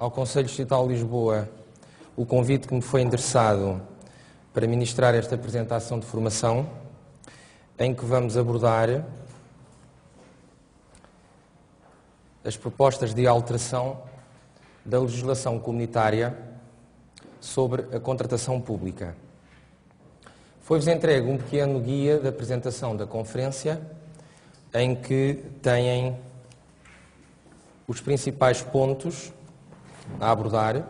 ao Conselho Distrital de Lisboa o convite que me foi endereçado para ministrar esta apresentação de formação, em que vamos abordar as propostas de alteração da legislação comunitária sobre a contratação pública. Foi-vos entregue um pequeno guia de apresentação da conferência, em que têm os principais pontos a abordar,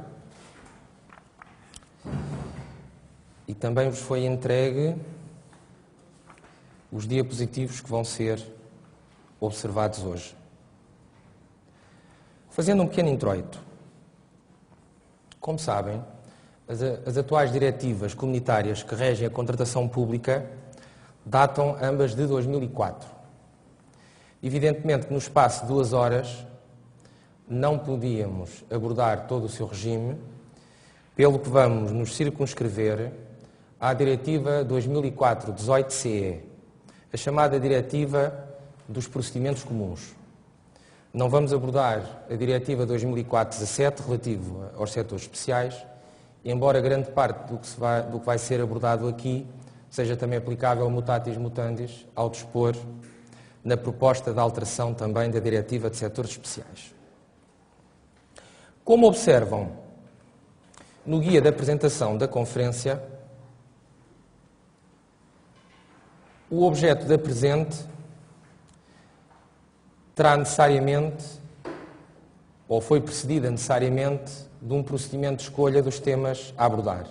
e também vos foi entregue os diapositivos que vão ser observados hoje. Fazendo um pequeno introito, como sabem, as atuais diretivas comunitárias que regem a contratação pública datam ambas de 2004. Evidentemente que no espaço de 2 horas não podíamos abordar todo o seu regime, pelo que vamos nos circunscrever à Diretiva 2004/18/CE, a chamada Diretiva dos Procedimentos Comuns. Não vamos abordar a Diretiva 2004/17, relativo aos setores especiais, embora grande parte do que vai ser abordado aqui seja também aplicável mutatis mutandis ao dispor na proposta de alteração também da Diretiva de Setores Especiais. Como observam no guia de apresentação da conferência, o objeto da presente terá necessariamente, ou foi precedida necessariamente, de um procedimento de escolha dos temas a abordar.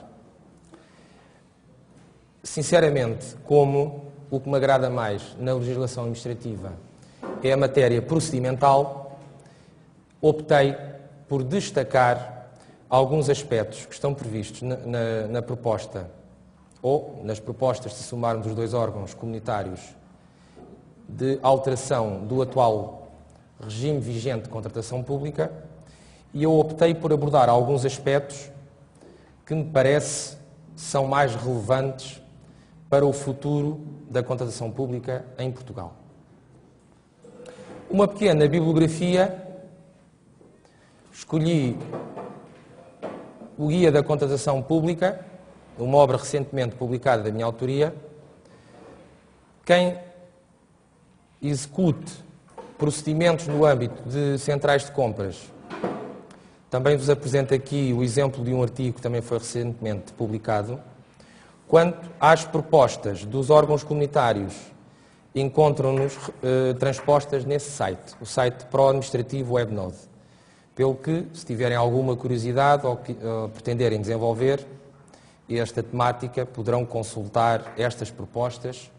Sinceramente, como o que me agrada mais na legislação administrativa é a matéria procedimental, optei por destacar alguns aspectos que estão previstos na proposta, ou nas propostas, se somarmos os 2 órgãos comunitários, de alteração do atual regime vigente de contratação pública, e eu optei por abordar alguns aspectos que me parece são mais relevantes para o futuro da contratação pública em Portugal. Uma pequena bibliografia. Escolhi o Guia da Contratação Pública, uma obra recentemente publicada da minha autoria. Quem execute procedimentos no âmbito de centrais de compras, também vos apresento aqui o exemplo de um artigo que também foi recentemente publicado. Quanto às propostas dos órgãos comunitários, encontram-nos transpostas nesse site, o site Pro-Administrativo Webnode. Pelo que, se tiverem alguma curiosidade ou pretenderem desenvolver esta temática, poderão consultar estas propostas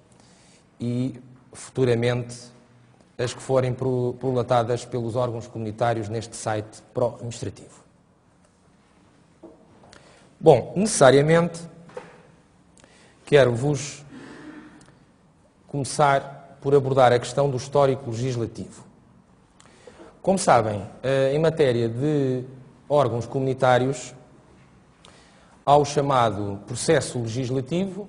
e, futuramente, as que forem prolatadas pelos órgãos comunitários neste site Pro-Administrativo. Bom, necessariamente, quero-vos começar por abordar a questão do histórico legislativo. Como sabem, em matéria de órgãos comunitários, há o chamado processo legislativo,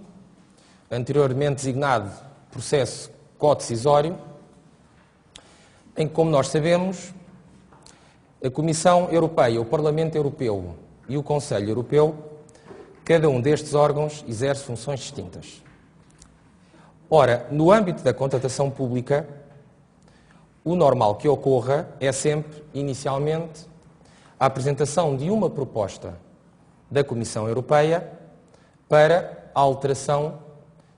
anteriormente designado processo codecisório, em que, como nós sabemos, a Comissão Europeia, o Parlamento Europeu e o Conselho Europeu, cada um destes órgãos exerce funções distintas. Ora, no âmbito da contratação pública, o normal que ocorra é sempre, inicialmente, a apresentação de uma proposta da Comissão Europeia para a alteração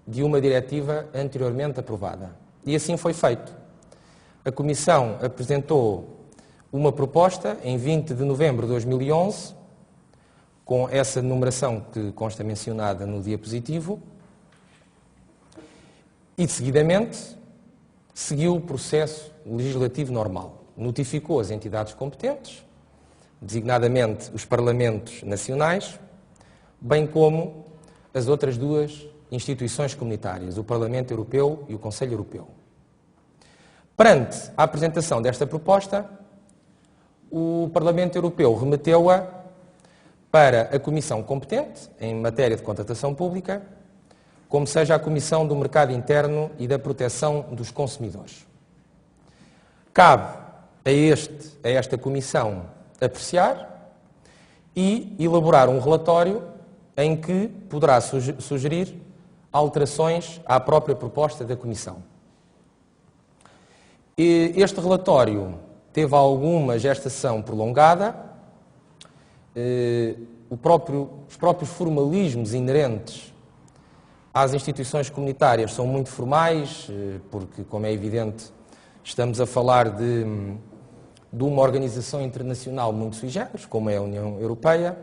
de uma diretiva anteriormente aprovada. E assim foi feito. A Comissão apresentou uma proposta em 20 de novembro de 2011, com essa numeração que consta mencionada no diapositivo, e, seguidamente, seguiu o processo legislativo normal. Notificou as entidades competentes, designadamente os Parlamentos Nacionais, bem como as outras 2 instituições comunitárias, o Parlamento Europeu e o Conselho Europeu. Perante a apresentação desta proposta, o Parlamento Europeu remeteu-a para a Comissão competente em matéria de contratação pública, como seja a Comissão do Mercado Interno e da Proteção dos Consumidores. Cabe a esta Comissão apreciar e elaborar um relatório em que poderá sugerir alterações à própria proposta da Comissão. Este relatório teve alguma gestação prolongada. Os próprios formalismos inerentes às instituições comunitárias são muito formais, porque, como é evidente, estamos a falar de uma organização internacional muito sui generis, como é a União Europeia,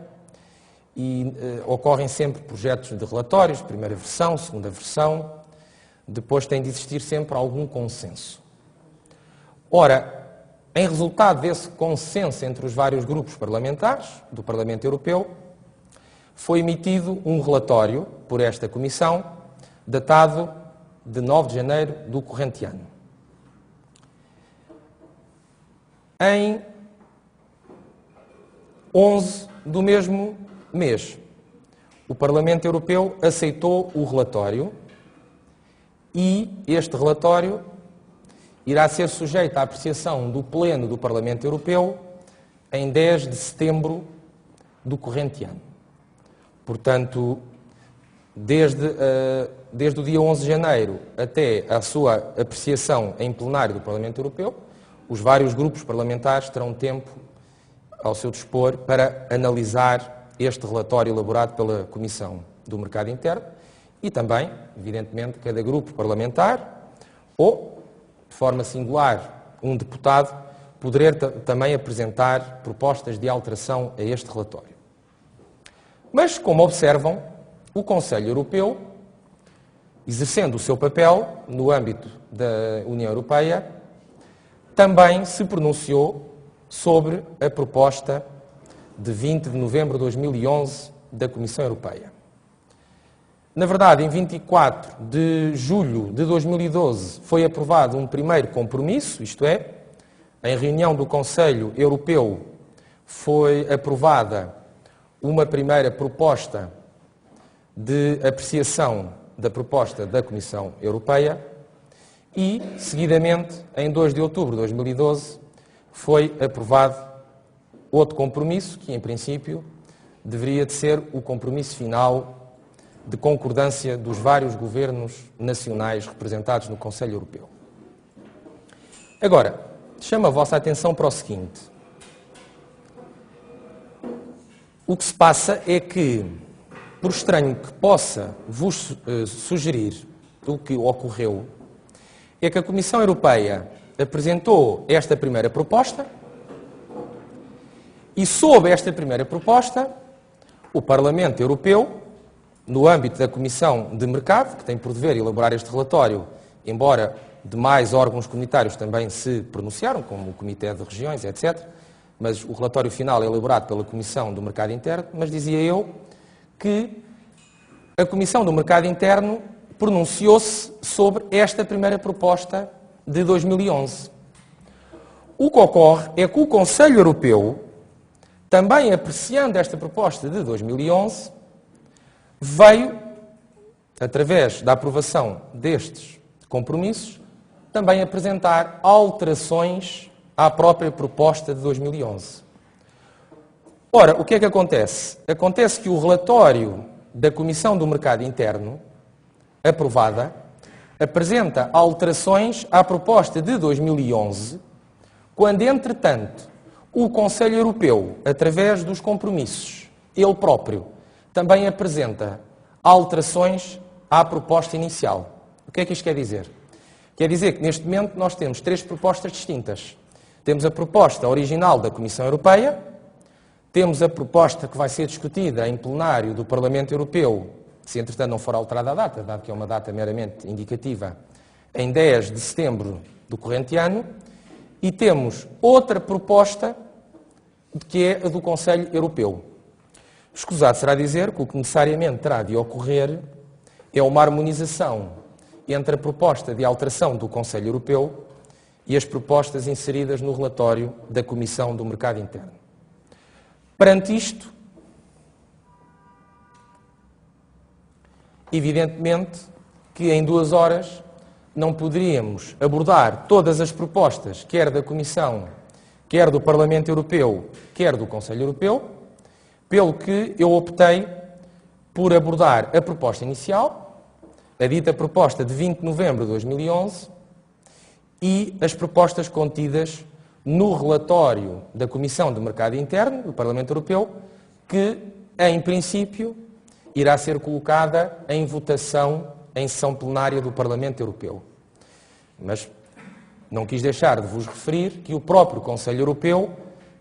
e ocorrem sempre projetos de relatórios, primeira versão, segunda versão, depois tem de existir sempre algum consenso. Ora, em resultado desse consenso entre os vários grupos parlamentares do Parlamento Europeu, foi emitido um relatório por esta Comissão, datado de 9 de janeiro do corrente ano. Em 11 do mesmo mês, o Parlamento Europeu aceitou o relatório e este relatório irá ser sujeito à apreciação do Pleno do Parlamento Europeu em 10 de setembro do corrente ano. Portanto, desde o dia 11 de janeiro até a sua apreciação em plenário do Parlamento Europeu, os vários grupos parlamentares terão tempo ao seu dispor para analisar este relatório elaborado pela Comissão do Mercado Interno e também, evidentemente, cada grupo parlamentar ou, de forma singular, um deputado poder também apresentar propostas de alteração a este relatório. Mas, como observam, o Conselho Europeu, exercendo o seu papel no âmbito da União Europeia, também se pronunciou sobre a proposta de 20 de novembro de 2011 da Comissão Europeia. Na verdade, em 24 de julho de 2012 foi aprovado um primeiro compromisso, isto é, em reunião do Conselho Europeu foi aprovada uma primeira proposta de apreciação da proposta da Comissão Europeia e, seguidamente, em 2 de outubro de 2012, foi aprovado outro compromisso, que, em princípio, deveria de ser o compromisso final de concordância dos vários governos nacionais representados no Conselho Europeu. Agora, chamo a vossa atenção para o seguinte. O que se passa é que, por estranho que possa vos sugerir o que ocorreu, é que a Comissão Europeia apresentou esta primeira proposta e, sob esta primeira proposta, o Parlamento Europeu, no âmbito da Comissão de Mercado, que tem por dever elaborar este relatório, embora demais órgãos comunitários também se pronunciaram, como o Comitê de Regiões, etc., mas o relatório final é elaborado pela Comissão do Mercado Interno, mas dizia eu que a Comissão do Mercado Interno pronunciou-se sobre esta primeira proposta de 2011. O que ocorre é que o Conselho Europeu, também apreciando esta proposta de 2011, veio, através da aprovação destes compromissos, também apresentar alterações à própria proposta de 2011. Ora, o que é que acontece? Acontece que o relatório da Comissão do Mercado Interno, aprovada, apresenta alterações à proposta de 2011, quando, entretanto, o Conselho Europeu, através dos compromissos, ele próprio, também apresenta alterações à proposta inicial. O que é que isto quer dizer? Quer dizer que, neste momento, nós temos 3 propostas distintas. Temos a proposta original da Comissão Europeia, temos a proposta que vai ser discutida em plenário do Parlamento Europeu, se entretanto não for alterada a data, dado que é uma data meramente indicativa, em 10 de setembro do corrente ano, e temos outra proposta, que é a do Conselho Europeu. Escusado será dizer que o que necessariamente terá de ocorrer é uma harmonização entre a proposta de alteração do Conselho Europeu e as propostas inseridas no relatório da Comissão do Mercado Interno. Perante isto, evidentemente que em 2 horas não poderíamos abordar todas as propostas, quer da Comissão, quer do Parlamento Europeu, quer do Conselho Europeu. pelo que eu optei por abordar a proposta inicial, a dita proposta de 20 de novembro de 2011, e as propostas contidas no relatório da Comissão de Mercado Interno do Parlamento Europeu, que, em princípio, irá ser colocada em votação em sessão plenária do Parlamento Europeu. Mas não quis deixar de vos referir que o próprio Conselho Europeu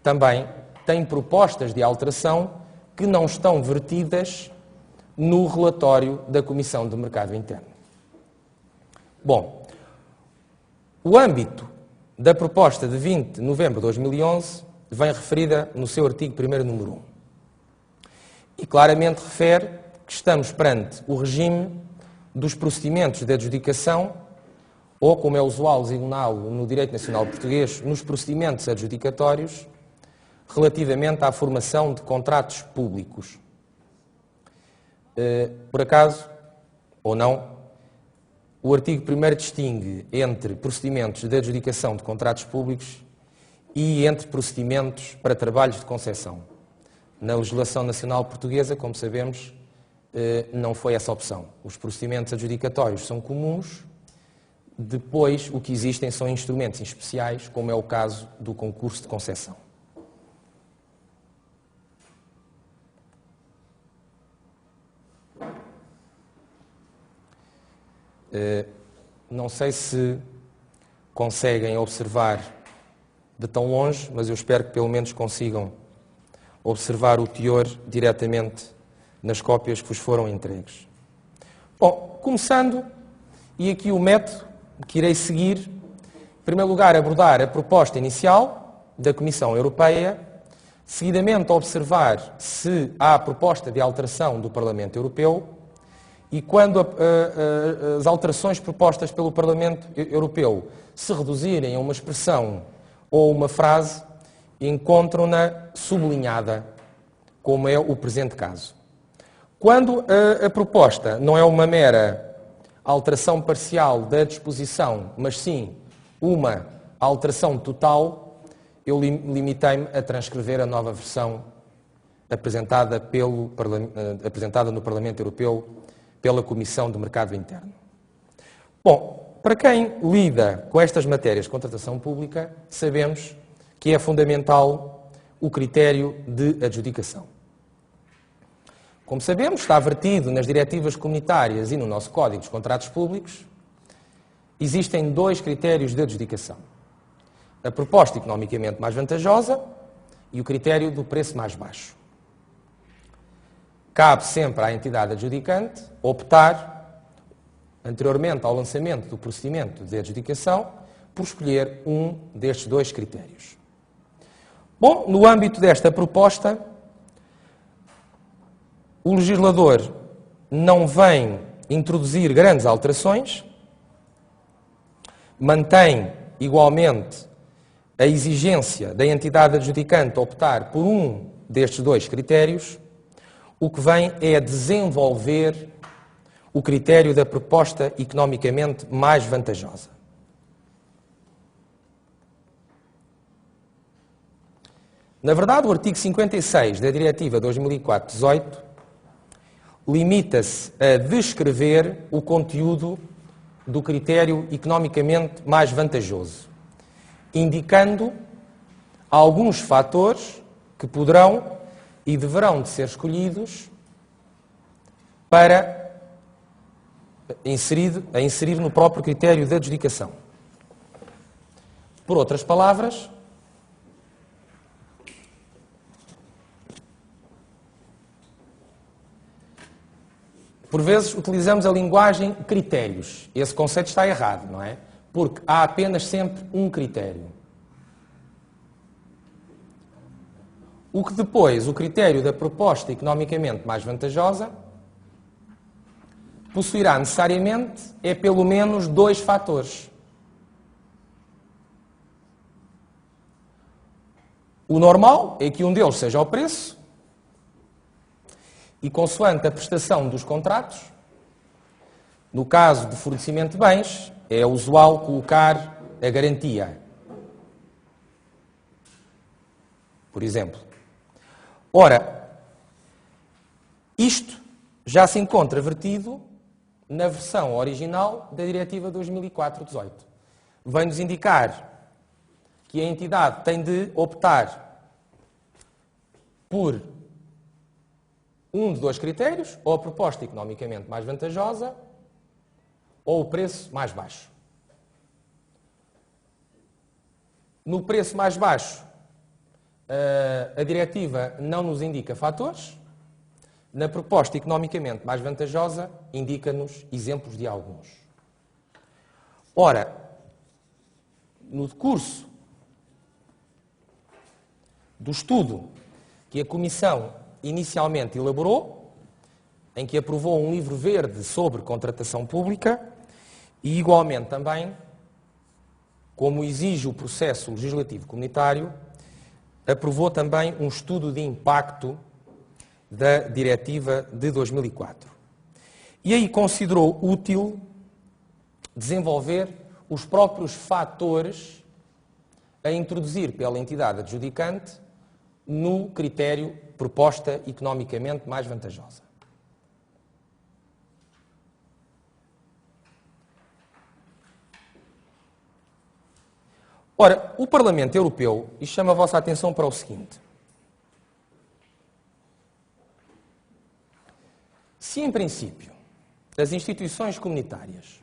também tem propostas de alteração que não estão vertidas no relatório da Comissão de Mercado Interno. Bom, o âmbito da proposta de 20 de novembro de 2011 vem referida no seu artigo 1º, número 1. E claramente refere que estamos perante o regime dos procedimentos de adjudicação, ou, como é usual designá-lo no direito nacional português, nos procedimentos adjudicatórios, relativamente à formação de contratos públicos. Por acaso, ou não, o artigo 1º distingue entre procedimentos de adjudicação de contratos públicos e entre procedimentos para trabalhos de concessão. Na legislação nacional portuguesa, como sabemos, não foi essa opção. Os procedimentos adjudicatórios são comuns, depois o que existem são instrumentos especiais, como é o caso do concurso de concessão. Não sei se conseguem observar de tão longe, mas eu espero que pelo menos consigam observar o teor diretamente nas cópias que vos foram entregues. Bom, começando, e aqui o método que irei seguir, em primeiro lugar abordar a proposta inicial da Comissão Europeia, seguidamente observar se há proposta de alteração do Parlamento Europeu, e quando as alterações propostas pelo Parlamento Europeu se reduzirem a uma expressão ou uma frase, encontram-na sublinhada, como é o presente caso. Quando a proposta não é uma mera alteração parcial da disposição, mas sim uma alteração total, eu limitei-me a transcrever a nova versão apresentada no Parlamento Europeu pela Comissão de Mercado Interno. Bom, para quem lida com estas matérias de contratação pública, sabemos que é fundamental o critério de adjudicação. Como sabemos, está vertido nas diretivas comunitárias e no nosso Código dos Contratos Públicos, existem dois critérios de adjudicação. A proposta economicamente mais vantajosa e o critério do preço mais baixo. Cabe sempre à entidade adjudicante optar, anteriormente ao lançamento do procedimento de adjudicação, por escolher um destes dois critérios. Bom, no âmbito desta proposta, o legislador não vem introduzir grandes alterações, mantém igualmente a exigência da entidade adjudicante optar por um destes dois critérios. O que vem é desenvolver o critério da proposta economicamente mais vantajosa. Na verdade, o artigo 56 da Diretiva 2004/18 limita-se a descrever o conteúdo do critério economicamente mais vantajoso, indicando alguns fatores que poderão e deverão de ser escolhidos para inserir no próprio critério de adjudicação. Por outras palavras, por vezes utilizamos a linguagem critérios. Esse conceito está errado, não é? Porque há apenas sempre um critério. O que depois, o critério da proposta economicamente mais vantajosa, possuirá necessariamente é pelo menos dois fatores. O normal é que um deles seja o preço e, consoante a prestação dos contratos, no caso de fornecimento de bens, é usual colocar a garantia. Por exemplo. Ora, Isto já se encontra vertido na versão original da Diretiva 2004/18. Vem-nos indicar que a entidade tem de optar por um de dois critérios, ou a proposta economicamente mais vantajosa, ou o preço mais baixo. No preço mais baixo, a diretiva não nos indica fatores. Na proposta economicamente mais vantajosa, indica-nos exemplos de alguns. Ora, no decurso do estudo que a Comissão inicialmente elaborou, em que aprovou um livro verde sobre contratação pública e, igualmente também, como exige o processo legislativo comunitário, aprovou também um estudo de impacto da Diretiva de 2004. E aí considerou útil desenvolver os próprios fatores a introduzir pela entidade adjudicante no critério proposta economicamente mais vantajosa. Ora, o Parlamento Europeu, e chama a vossa atenção para o seguinte: se, em princípio, as instituições comunitárias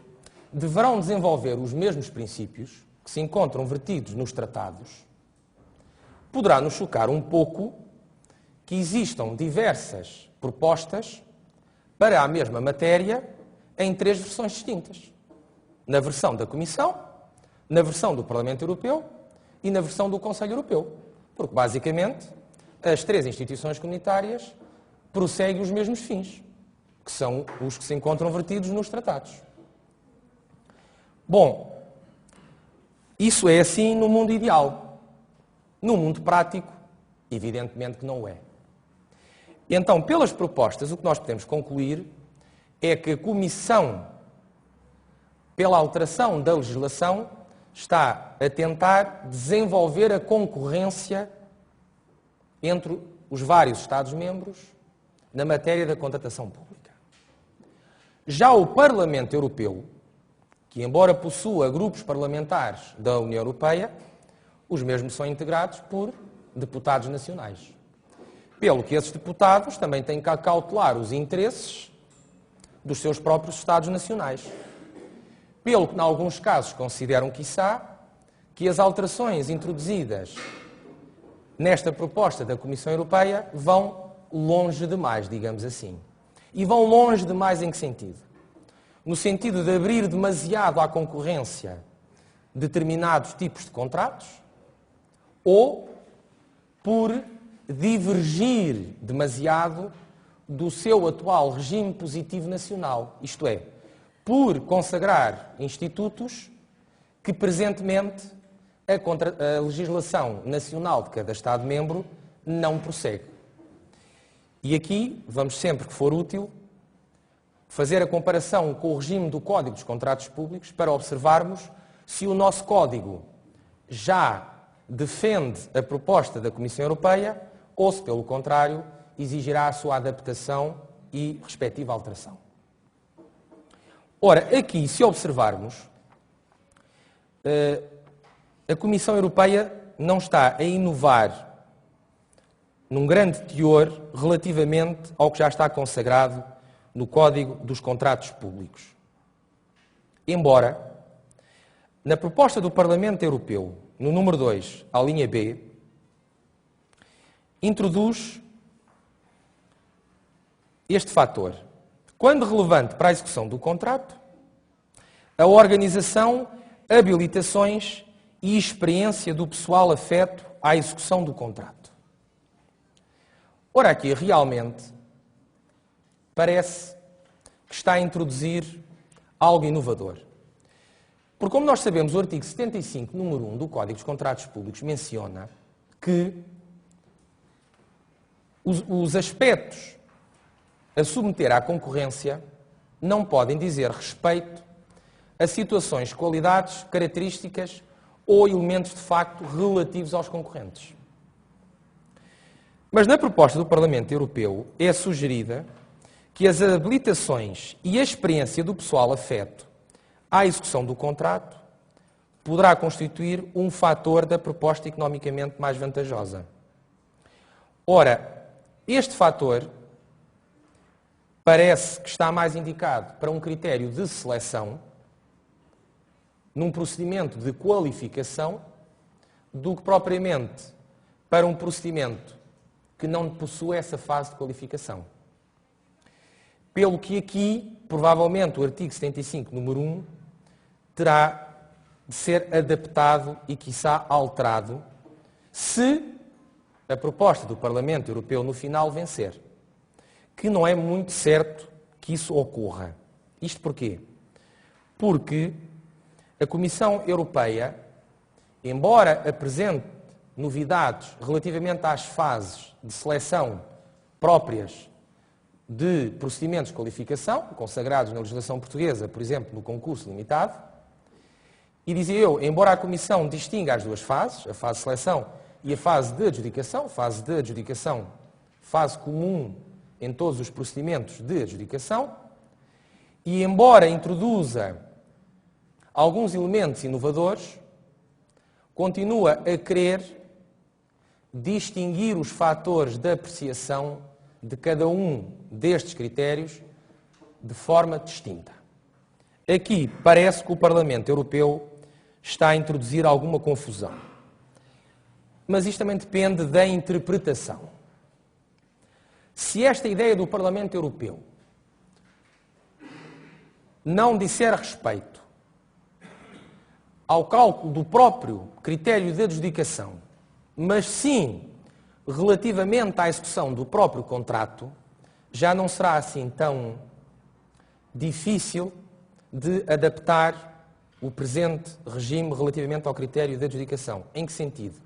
deverão desenvolver os mesmos princípios que se encontram vertidos nos tratados, poderá nos chocar um pouco que existam diversas propostas para a mesma matéria em 3 versões distintas. Na versão da Comissão, na versão do Parlamento Europeu e na versão do Conselho Europeu. Porque, basicamente, as 3 instituições comunitárias prosseguem os mesmos fins, que são os que se encontram vertidos nos tratados. Bom, isso é assim no mundo ideal. No mundo prático, evidentemente que não é. Então, pelas propostas, o que nós podemos concluir é que a Comissão, pela alteração da legislação, está a tentar desenvolver a concorrência entre os vários Estados-membros na matéria da contratação pública. Já o Parlamento Europeu, que embora possua grupos parlamentares da União Europeia, os mesmos são integrados por deputados nacionais. Pelo que esses deputados também têm que acautelar os interesses dos seus próprios Estados nacionais. Pelo que, em alguns casos, consideram, quiçá, que as alterações introduzidas nesta proposta da Comissão Europeia vão longe demais, digamos assim. E vão longe demais em que sentido? No sentido de abrir demasiado à concorrência determinados tipos de contratos, ou por divergir demasiado do seu atual regime positivo nacional, isto é, por consagrar institutos que presentemente a legislação nacional de cada Estado-membro não prossegue. E aqui vamos sempre que for útil fazer a comparação com o regime do Código dos Contratos Públicos para observarmos se o nosso Código já defende a proposta da Comissão Europeia ou se, pelo contrário, exigirá a sua adaptação e respectiva alteração. Ora, aqui, se observarmos, a Comissão Europeia não está a inovar num grande teor relativamente ao que já está consagrado no Código dos Contratos Públicos. Embora, na proposta do Parlamento Europeu, no número 2, à linha B, introduz este fator. Quando relevante para a execução do contrato, a organização, habilitações e experiência do pessoal afeto à execução do contrato. Ora, aqui realmente parece que está a introduzir algo inovador. Porque, como nós sabemos, o artigo 75, número 1 do Código dos Contratos Públicos menciona que os aspectos a submeter à concorrência não podem dizer respeito a situações, qualidades, características ou elementos de facto relativos aos concorrentes. Mas na proposta do Parlamento Europeu é sugerida que as habilitações e a experiência do pessoal afeto à execução do contrato poderá constituir um fator da proposta economicamente mais vantajosa. Ora, este fator parece que está mais indicado para um critério de seleção, num procedimento de qualificação, do que propriamente para um procedimento que não possui essa fase de qualificação. Pelo que aqui, provavelmente, o artigo 75, número 1, terá de ser adaptado e, quiçá, alterado, se a proposta do Parlamento Europeu no final vencer. Que não é muito certo que isso ocorra. Isto porquê? Porque a Comissão Europeia, embora apresente novidades relativamente às fases de seleção próprias de procedimentos de qualificação, consagrados na legislação portuguesa, por exemplo, no concurso limitado, e dizia eu, embora a Comissão distinga as duas fases, a fase de seleção e a fase de adjudicação, fase comum em todos os procedimentos de adjudicação, e embora introduza alguns elementos inovadores, continua a querer distinguir os fatores de apreciação de cada um destes critérios de forma distinta. Aqui parece que o Parlamento Europeu está a introduzir alguma confusão. Mas isto também depende da interpretação. Se esta ideia do Parlamento Europeu não disser respeito ao cálculo do próprio critério de adjudicação, mas sim relativamente à execução do próprio contrato, já não será assim tão difícil de adaptar o presente regime relativamente ao critério de adjudicação. Em que sentido?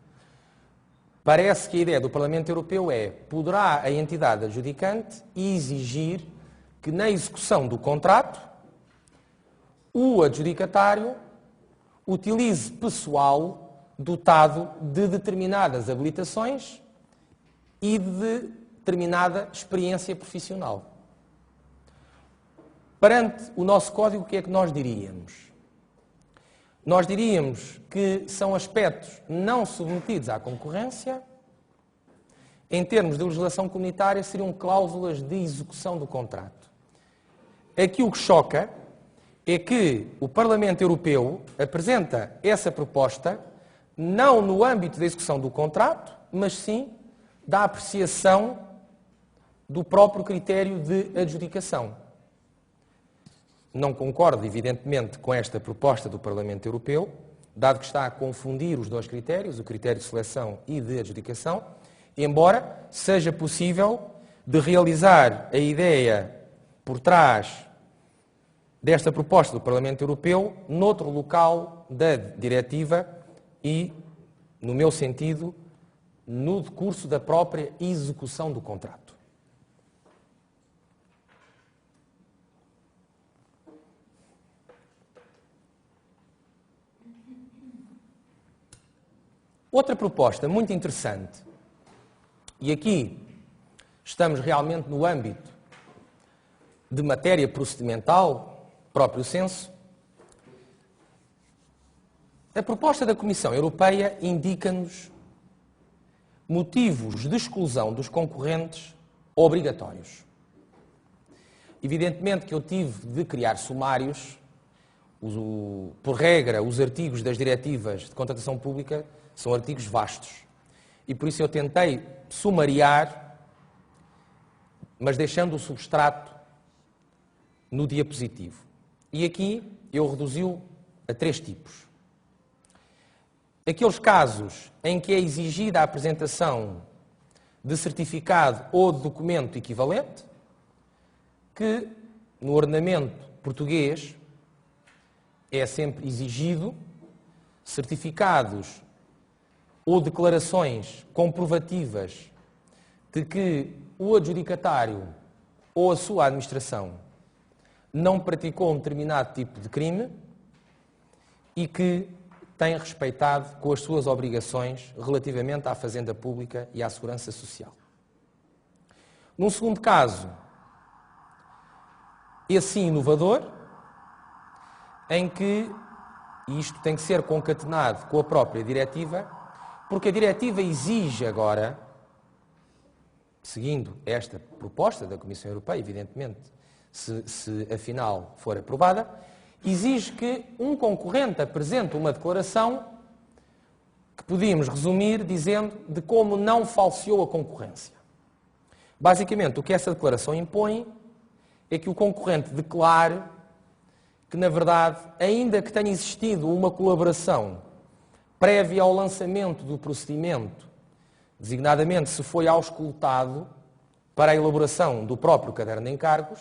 Parece que a ideia do Parlamento Europeu é: poderá a entidade adjudicante exigir que na execução do contrato o adjudicatário utilize pessoal dotado de determinadas habilitações e de determinada experiência profissional. Perante o nosso Código, o que é que nós diríamos? Nós diríamos que são aspectos não submetidos à concorrência. Em termos de legislação comunitária, seriam cláusulas de execução do contrato. Aqui o que choca é que o Parlamento Europeu apresenta essa proposta não no âmbito da execução do contrato, mas sim da apreciação do próprio critério de adjudicação. Não concordo, evidentemente, com esta proposta do Parlamento Europeu, dado que está a confundir os dois critérios, o critério de seleção e de adjudicação, embora seja possível de realizar a ideia por trás desta proposta do Parlamento Europeu noutro local da diretiva e, no meu sentido, no decurso da própria execução do contrato. Outra proposta muito interessante, e aqui estamos realmente no âmbito de matéria procedimental, próprio senso, a proposta da Comissão Europeia indica-nos motivos de exclusão dos concorrentes obrigatórios. Evidentemente que eu tive de criar sumários, por regra, os artigos das diretivas de contratação pública são artigos vastos. E por isso eu tentei sumariar, mas deixando o substrato no diapositivo. E aqui eu reduzi-o a 3 tipos. Aqueles casos em que é exigida a apresentação de certificado ou de documento equivalente, que no ordenamento português é sempre exigido certificados ou declarações comprovativas de que o adjudicatário ou a sua administração não praticou um determinado tipo de crime e que tem respeitado com as suas obrigações relativamente à Fazenda Pública e à Segurança Social. Num segundo caso, esse inovador, em que, e isto tem que ser concatenado com a própria diretiva, porque a diretiva exige agora, seguindo esta proposta da Comissão Europeia, evidentemente, se afinal for aprovada, exige que um concorrente apresente uma declaração que podíamos resumir dizendo de como não falseou a concorrência. Basicamente, o que essa declaração impõe é que o concorrente declare que, na verdade, ainda que tenha existido uma colaboração prévia ao lançamento do procedimento, designadamente se foi auscultado para a elaboração do próprio caderno de encargos,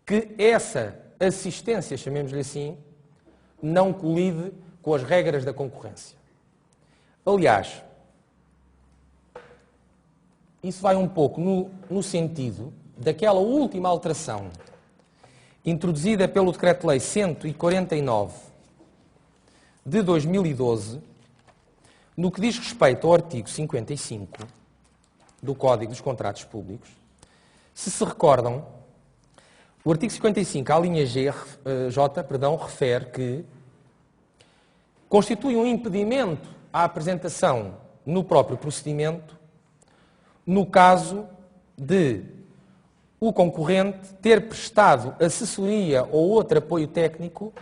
que essa assistência, chamemos-lhe assim, não colide com as regras da concorrência. Aliás, isso vai um pouco no sentido daquela última alteração introduzida pelo Decreto-Lei 149 de 2012, no que diz respeito ao artigo 55 do Código dos Contratos Públicos. Se recordam, o artigo 55, a linha J, refere que constitui um impedimento à apresentação no próprio procedimento no caso de o concorrente ter prestado assessoria ou outro apoio técnico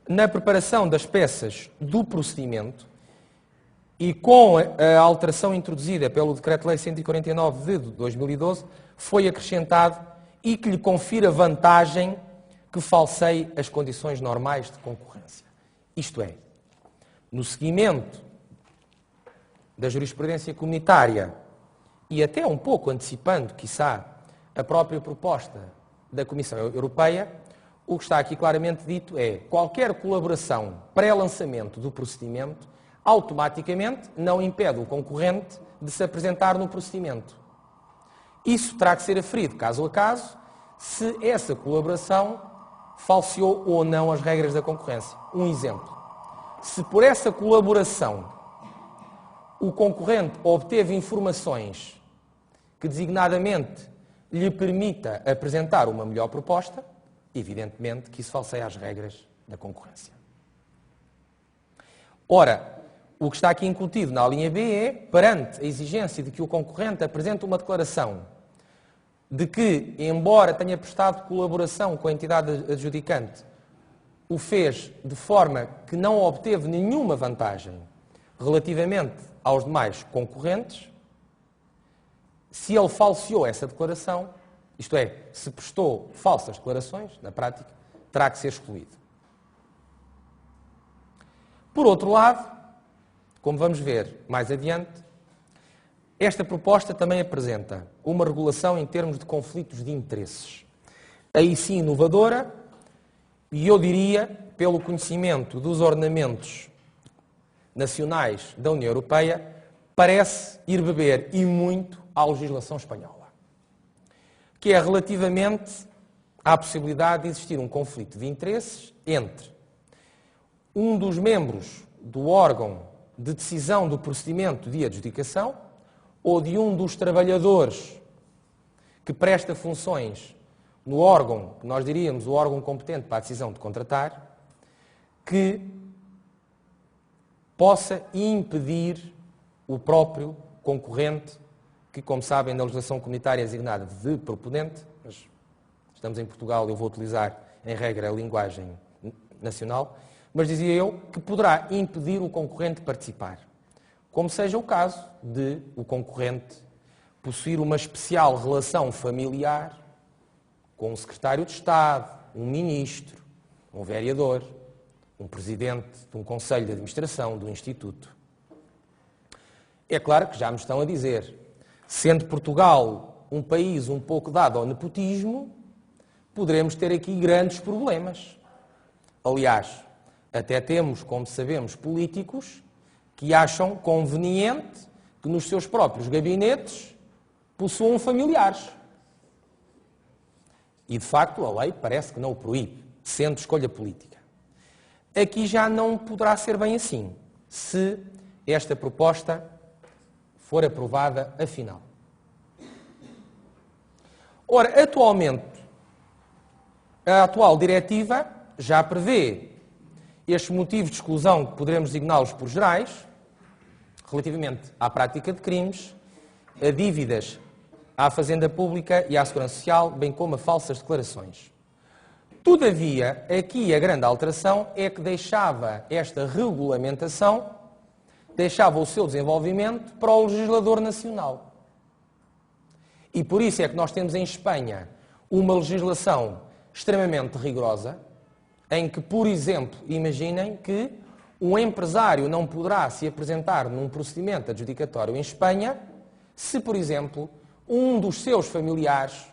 na preparação das peças do procedimento e com a alteração introduzida pelo Decreto-Lei 149 de 2012 foi acrescentado e que lhe confira vantagem que falseie as condições normais de concorrência. Isto é, no seguimento da jurisprudência comunitária e até um pouco antecipando, quiçá, a própria proposta da Comissão Europeia, o que está aqui claramente dito é qualquer colaboração pré-lançamento do procedimento automaticamente não impede o concorrente de se apresentar no procedimento. Isso terá que ser aferido, caso a caso, se essa colaboração falseou ou não as regras da concorrência. Um exemplo. Se por essa colaboração o concorrente obteve informações que designadamente lhe permita apresentar uma melhor proposta, evidentemente que isso falseia as regras da concorrência. Ora, o que está aqui incutido na linha B é, perante a exigência de que o concorrente apresente uma declaração de que, embora tenha prestado colaboração com a entidade adjudicante, o fez de forma que não obteve nenhuma vantagem relativamente aos demais concorrentes, se ele falseou essa declaração, isto é, se prestou falsas declarações, na prática, terá que ser excluído. Por outro lado, como vamos ver mais adiante, esta proposta também apresenta uma regulação em termos de conflitos de interesses. Aí sim inovadora, e eu diria, pelo conhecimento dos ordenamentos nacionais da União Europeia, parece ir beber e muito à legislação espanhola, que é relativamente à possibilidade de existir um conflito de interesses entre um dos membros do órgão de decisão do procedimento de adjudicação ou de um dos trabalhadores que presta funções no órgão, que nós diríamos o órgão competente para a decisão de contratar, que possa impedir o próprio concorrente, que, como sabem, na legislação comunitária é designada de proponente, mas estamos em Portugal, eu vou utilizar, em regra, a linguagem nacional, mas dizia eu que poderá impedir o concorrente de participar, como seja o caso de o concorrente possuir uma especial relação familiar com um secretário de Estado, um ministro, um vereador, um presidente de um conselho de administração, do instituto. É claro que já me estão a dizer, sendo Portugal um país um pouco dado ao nepotismo, poderemos ter aqui grandes problemas. Aliás, até temos, como sabemos, políticos que acham conveniente que nos seus próprios gabinetes possuam familiares. E, de facto, a lei parece que não o proíbe, sendo escolha política. Aqui já não poderá ser bem assim, se esta proposta for aprovada afinal. Ora, atualmente, A atual diretiva já prevê estes motivos de exclusão, que poderemos designá-los por gerais, relativamente à prática de crimes, a dívidas à Fazenda Pública e à Segurança Social, bem como a falsas declarações. Todavia, aqui a grande alteração é que deixava esta regulamentação, deixava o seu desenvolvimento para o legislador nacional. E por isso é que nós temos em Espanha uma legislação extremamente rigorosa, em que, por exemplo, imaginem que um empresário não poderá se apresentar num procedimento adjudicatório em Espanha se, por exemplo, um dos seus familiares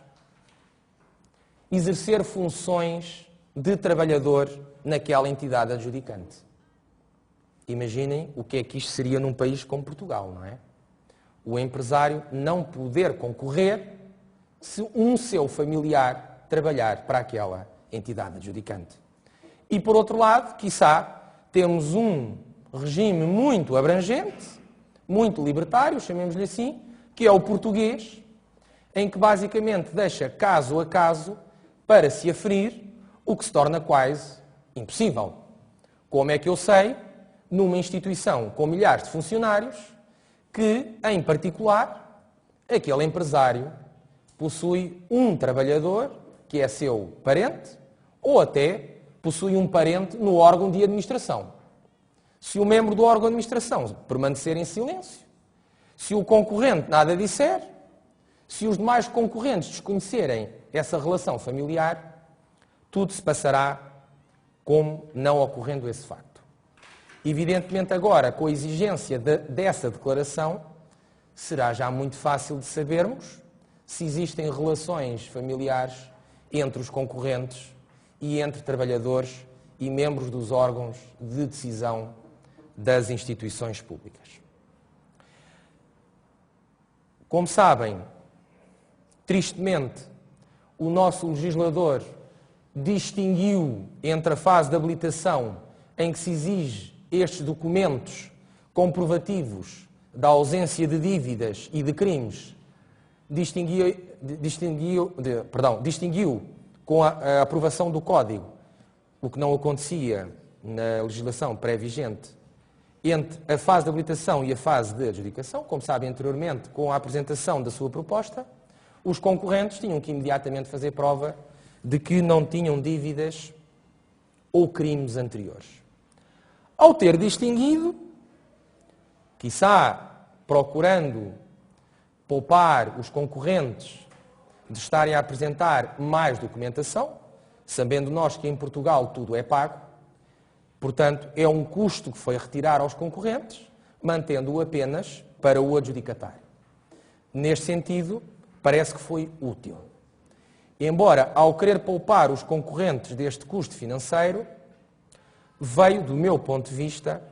exercer funções de trabalhador naquela entidade adjudicante. Imaginem o que é que isto seria num país como Portugal, não é? O empresário não poder concorrer se um seu familiar trabalhar para aquela entidade adjudicante. E, por outro lado, quiçá, temos um regime muito abrangente, muito libertário, chamemos-lhe assim, que é o português, em que basicamente deixa caso a caso para se aferir, o que se torna quase impossível. Como é que eu sei, numa instituição com milhares de funcionários, que, em particular, aquele empresário possui um trabalhador que é seu parente, ou até possui um parente no órgão de administração. Se o membro do órgão de administração permanecer em silêncio, se o concorrente nada disser, se os demais concorrentes desconhecerem essa relação familiar, tudo se passará como não ocorrendo esse facto. Evidentemente agora, com a exigência dessa declaração, será já muito fácil de sabermos se existem relações familiares entre os concorrentes e entre trabalhadores e membros dos órgãos de decisão das instituições públicas. Como sabem, tristemente, o nosso legislador distinguiu entre a fase de habilitação em que se exige estes documentos comprovativos da ausência de dívidas e de crimes, distinguiu com a aprovação do Código, o que não acontecia na legislação pré-vigente, entre a fase de habilitação e a fase de adjudicação. Como sabem anteriormente, com a apresentação da sua proposta, os concorrentes tinham que imediatamente fazer prova de que não tinham dívidas ou crimes anteriores. Ao ter distinguido, quiçá procurando poupar os concorrentes de estarem a apresentar mais documentação, sabendo nós que em Portugal tudo é pago, portanto é um custo que foi retirar aos concorrentes, mantendo-o apenas para o adjudicatário. Neste sentido, parece que foi útil. Embora, ao querer poupar os concorrentes deste custo financeiro, veio, do meu ponto de vista,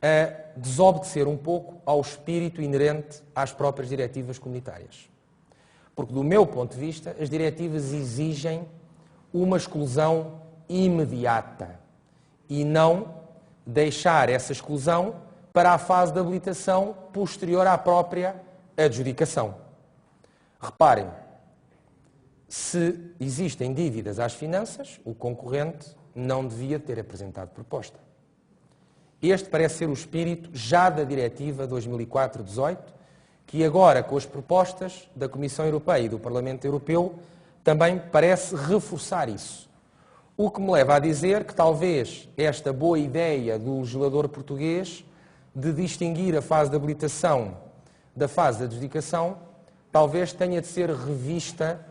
a desobedecer um pouco ao espírito inerente às próprias diretivas comunitárias. Porque, do meu ponto de vista, as diretivas exigem uma exclusão imediata e não deixar essa exclusão para a fase de habilitação posterior à própria adjudicação. Reparem, se existem dívidas às finanças, o concorrente não devia ter apresentado proposta. Este parece ser o espírito já da Diretiva 2004/18, que agora, com as propostas da Comissão Europeia e do Parlamento Europeu, também parece reforçar isso. O que me leva a dizer que talvez esta boa ideia do legislador português de distinguir a fase de habilitação da fase de adjudicação talvez tenha de ser revista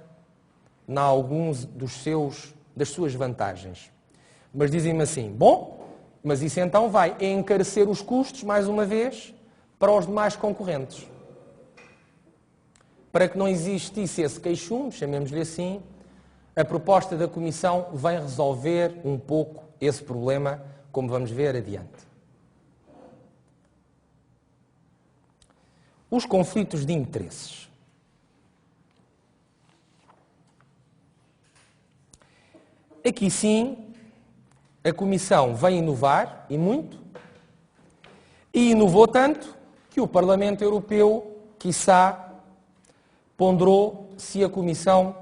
em alguns das suas vantagens. Mas dizem-me assim, bom, mas isso então vai encarecer os custos, mais uma vez, para os demais concorrentes. Para que não existisse esse queixume, chamemos-lhe assim, a proposta da Comissão vem resolver um pouco esse problema, como vamos ver adiante. Os conflitos de interesses. Aqui sim, a Comissão vem inovar, e muito, e inovou tanto que o Parlamento Europeu, quiçá, ponderou se a Comissão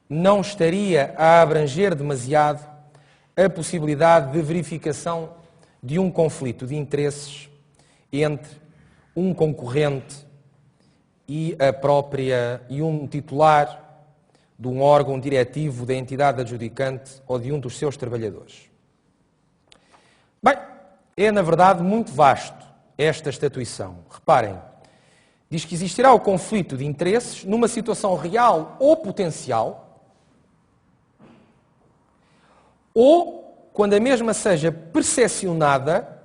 não estaria a abranger demasiado a possibilidade de verificação de um conflito de interesses entre um concorrente e um titular de um órgão diretivo da entidade adjudicante ou de um dos seus trabalhadores. Bem, é na verdade muito vasto esta estatuição. Reparem, diz que existirá o conflito de interesses numa situação real ou potencial, ou quando a mesma seja percepcionada,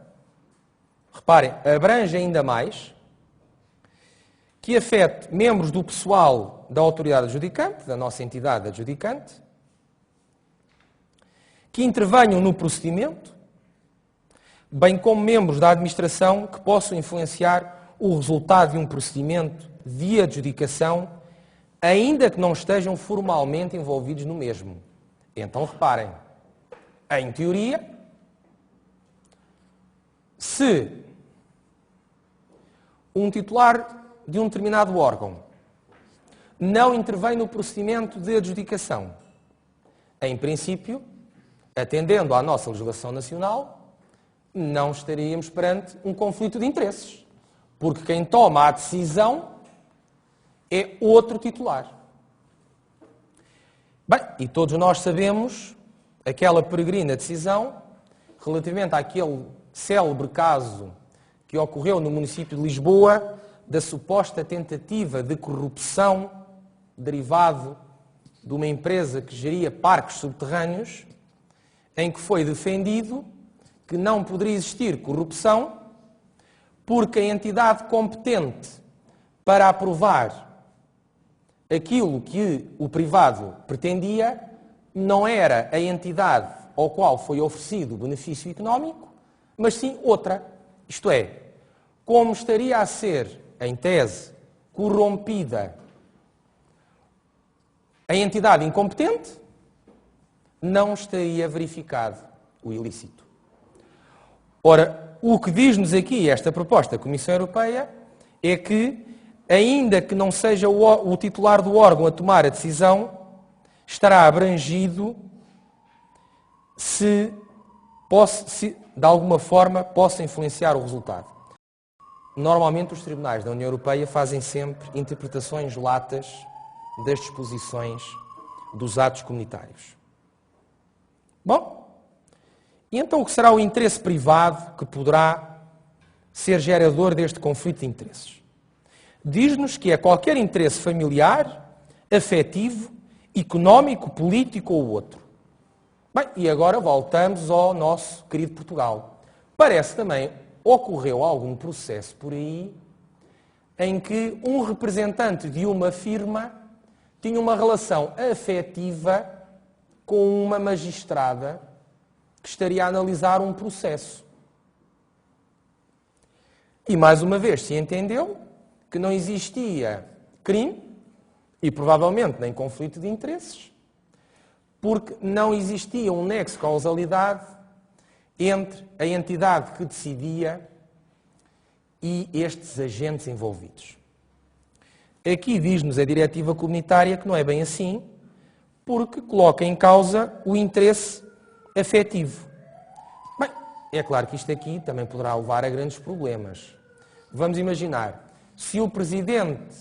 reparem, abrange ainda mais, que afete membros do pessoal da autoridade adjudicante, da nossa entidade adjudicante, que intervenham no procedimento, bem como membros da administração que possam influenciar o resultado de um procedimento de adjudicação, ainda que não estejam formalmente envolvidos no mesmo. Então, reparem, em teoria, se um titular de um determinado órgão não intervém no procedimento de adjudicação, em princípio, atendendo à nossa legislação nacional, não estaríamos perante um conflito de interesses, porque quem toma a decisão é outro titular. Bem, e todos nós sabemos aquela peregrina decisão relativamente àquele célebre caso que ocorreu no município de Lisboa da suposta tentativa de corrupção derivado de uma empresa que geria parques subterrâneos, em que foi defendido que não poderia existir corrupção porque a entidade competente para aprovar aquilo que o privado pretendia não era a entidade ao qual foi oferecido o benefício económico, mas sim outra. Isto é, como estaria a ser, em tese, corrompida a entidade incompetente, não estaria verificado o ilícito. Ora, o que diz-nos aqui esta proposta da Comissão Europeia é que, ainda que não seja o titular do órgão a tomar a decisão, estará abrangido se de alguma forma possa influenciar o resultado. Normalmente os tribunais da União Europeia fazem sempre interpretações latas das disposições dos atos comunitários. Bom, e então o que será o interesse privado que poderá ser gerador deste conflito de interesses? Diz-nos que é qualquer interesse familiar, afetivo, económico, político ou outro. Bem, e agora voltamos ao nosso querido Portugal. Parece também ocorreu algum processo por aí em que um representante de uma firma tinha uma relação afetiva com uma magistrada que estaria a analisar um processo. E mais uma vez se entendeu que não existia crime e provavelmente nem conflito de interesses, porque não existia um nexo de causalidade entre a entidade que decidia e estes agentes envolvidos. Aqui diz-nos a diretiva comunitária que não é bem assim, porque coloca em causa o interesse afetivo. Bem, é claro que isto aqui também poderá levar a grandes problemas. Vamos imaginar, se o presidente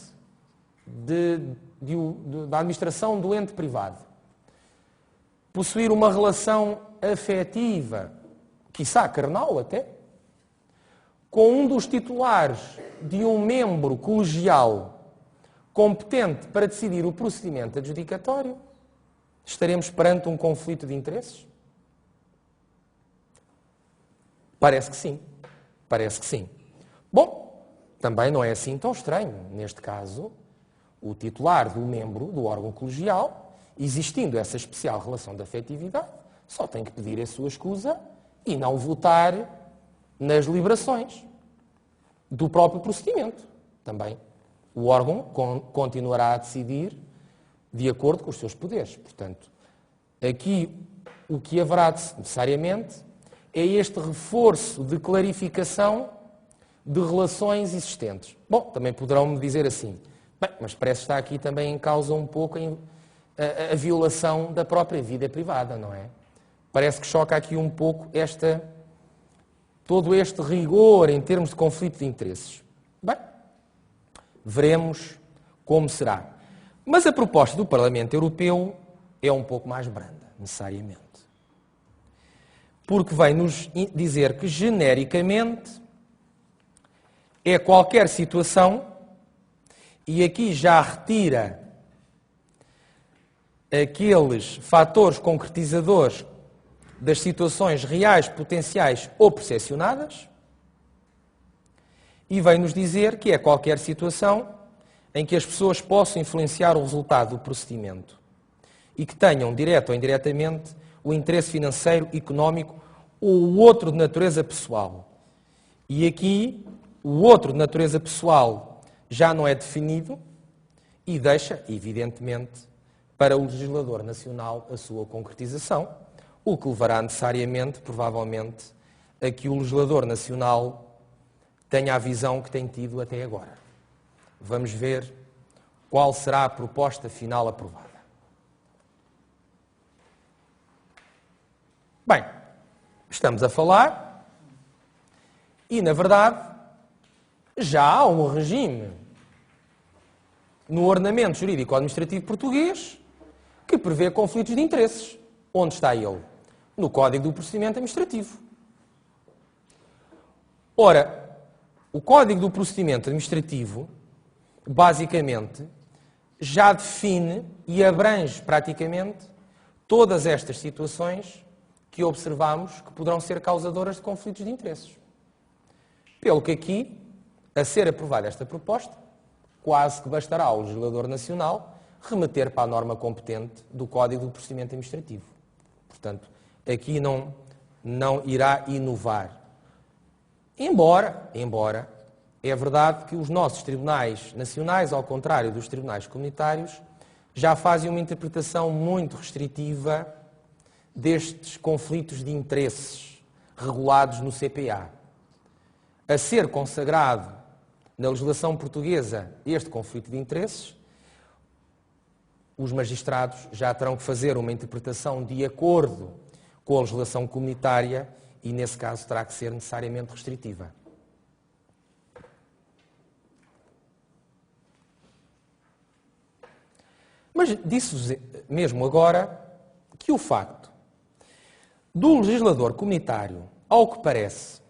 da administração do ente privado possuir uma relação afetiva, quiçá carnal até, com um dos titulares de um membro colegial competente para decidir o procedimento adjudicatório, estaremos perante um conflito de interesses? Parece que sim. Parece que sim. Bom, também não é assim tão estranho. Neste caso, o titular do membro do órgão colegial, existindo essa especial relação de afetividade, só tem que pedir a sua escusa e não votar nas deliberações do próprio procedimento. Também o órgão continuará a decidir de acordo com os seus poderes. Portanto, aqui o que haverá necessariamente é este reforço de clarificação de relações existentes. Bom, também poderão-me dizer assim, bem, mas parece que está aqui também em causa um pouco a violação da própria vida privada, não é? Parece que choca aqui um pouco todo este rigor em termos de conflito de interesses. Bem, veremos como será. Mas a proposta do Parlamento Europeu é um pouco mais branda, necessariamente. Porque vem nos dizer que, genericamente, é qualquer situação, e aqui já retira aqueles fatores concretizadores das situações reais, potenciais ou percepcionadas, e vem-nos dizer que é qualquer situação em que as pessoas possam influenciar o resultado do procedimento e que tenham, direto ou indiretamente, o interesse financeiro, económico ou o outro de natureza pessoal. E aqui, o outro de natureza pessoal já não é definido e deixa, evidentemente, para o legislador nacional a sua concretização, o que levará necessariamente, provavelmente, a que o legislador nacional tenha a visão que tem tido até agora. Vamos ver qual será a proposta final aprovada. Bem, estamos a falar e, na verdade, já há um regime no ordenamento jurídico-administrativo português que prevê conflitos de interesses. Onde está ele? No Código do Procedimento Administrativo. Ora, o Código do Procedimento Administrativo, basicamente, já define e abrange praticamente todas estas situações que observamos que poderão ser causadoras de conflitos de interesses. Pelo que aqui, a ser aprovada esta proposta, quase que bastará ao legislador nacional remeter para a norma competente do Código do Procedimento Administrativo. Portanto, aqui não irá inovar. Embora é verdade que os nossos tribunais nacionais, ao contrário dos tribunais comunitários, já fazem uma interpretação muito restritiva destes conflitos de interesses regulados no CPA. A ser consagrado na legislação portuguesa este conflito de interesses, os magistrados já terão que fazer uma interpretação de acordo com a legislação comunitária e, nesse caso, terá que ser necessariamente restritiva. Mas disse-vos mesmo agora que o facto do legislador comunitário, ao que parece,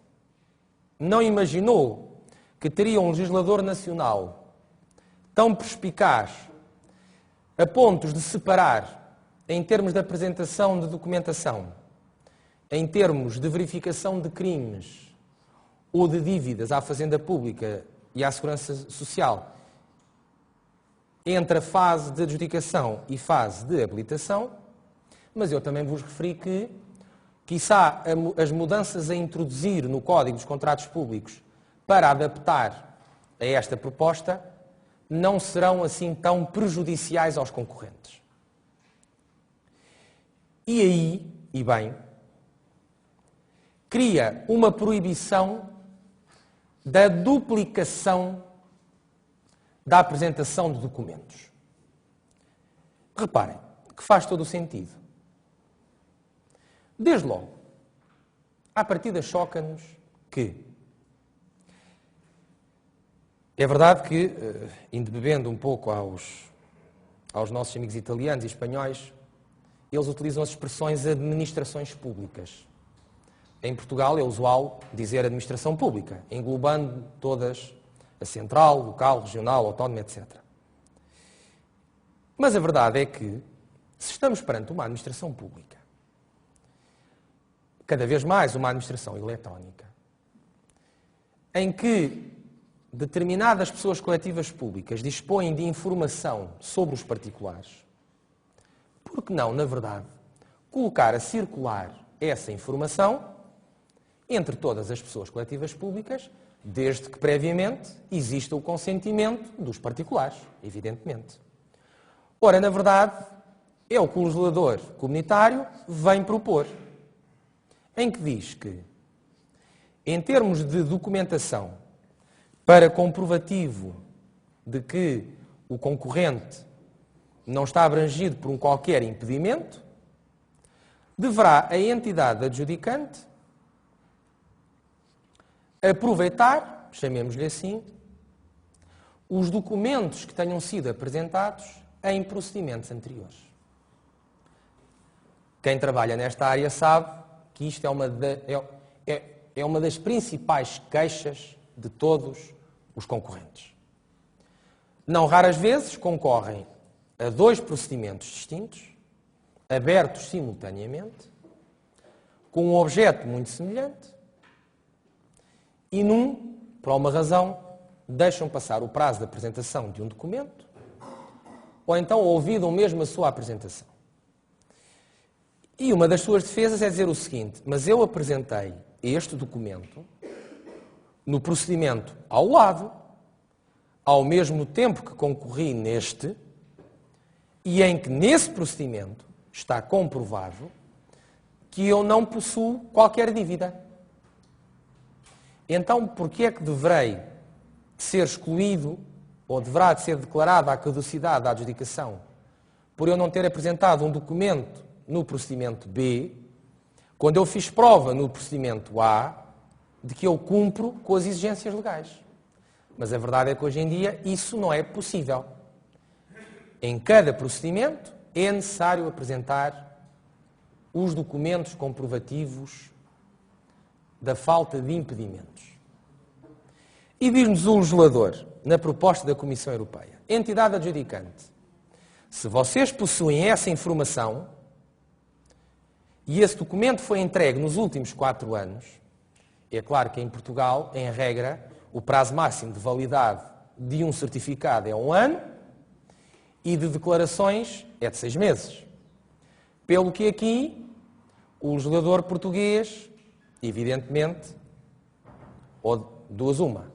não imaginou que teria um legislador nacional tão perspicaz a pontos de separar, em termos de apresentação de documentação, em termos de verificação de crimes ou de dívidas à Fazenda Pública e à Segurança Social, entre a fase de adjudicação e fase de habilitação, mas eu também vos referi que, quiçá, as mudanças a introduzir no Código dos Contratos Públicos para adaptar a esta proposta não serão assim tão prejudiciais aos concorrentes. E aí, e bem, cria uma proibição da duplicação da apresentação de documentos. Reparem, que faz todo o sentido. Desde logo, à partida choca-nos que é verdade que, indo bebendo um pouco aos nossos amigos italianos e espanhóis, eles utilizam as expressões administrações públicas. Em Portugal é usual dizer administração pública, englobando todas, a central, local, regional, autónoma, etc. Mas a verdade é que, se estamos perante uma administração pública, cada vez mais uma administração eletrónica, em que determinadas pessoas coletivas públicas dispõem de informação sobre os particulares, por que não, na verdade, colocar a circular essa informação entre todas as pessoas coletivas públicas, desde que previamente exista o consentimento dos particulares, evidentemente. Ora, na verdade, é o que o legislador comunitário vem propor, em que diz que, em termos de documentação para comprovativo de que o concorrente não está abrangido por um qualquer impedimento, deverá a entidade adjudicante aproveitar, chamemos-lhe assim, os documentos que tenham sido apresentados em procedimentos anteriores. Quem trabalha nesta área sabe que isto é uma das principais queixas de todos os concorrentes. Não raras vezes concorrem a 2 procedimentos distintos, abertos simultaneamente, com um objeto muito semelhante, e num, por alguma razão, deixam passar o prazo de apresentação de um documento, ou então ouvidam mesmo a sua apresentação. E uma das suas defesas é dizer o seguinte: mas eu apresentei este documento no procedimento ao lado, ao mesmo tempo que concorri neste, e em que nesse procedimento está comprovado que eu não possuo qualquer dívida. Então, por que é que deverei ser excluído, ou deverá de ser declarada a caducidade da adjudicação, por eu não ter apresentado um documento no procedimento B, quando eu fiz prova no procedimento A de que eu cumpro com as exigências legais? Mas a verdade é que hoje em dia isso não é possível. Em cada procedimento é necessário apresentar os documentos comprovativos da falta de impedimentos. E diz-nos o legislador, na proposta da Comissão Europeia: entidade adjudicante, se vocês possuem essa informação e esse documento foi entregue nos últimos 4 anos, é claro que em Portugal, em regra, o prazo máximo de validade de um certificado é 1 ano e de declarações é de 6 meses. Pelo que aqui o legislador português, evidentemente, ou duas uma,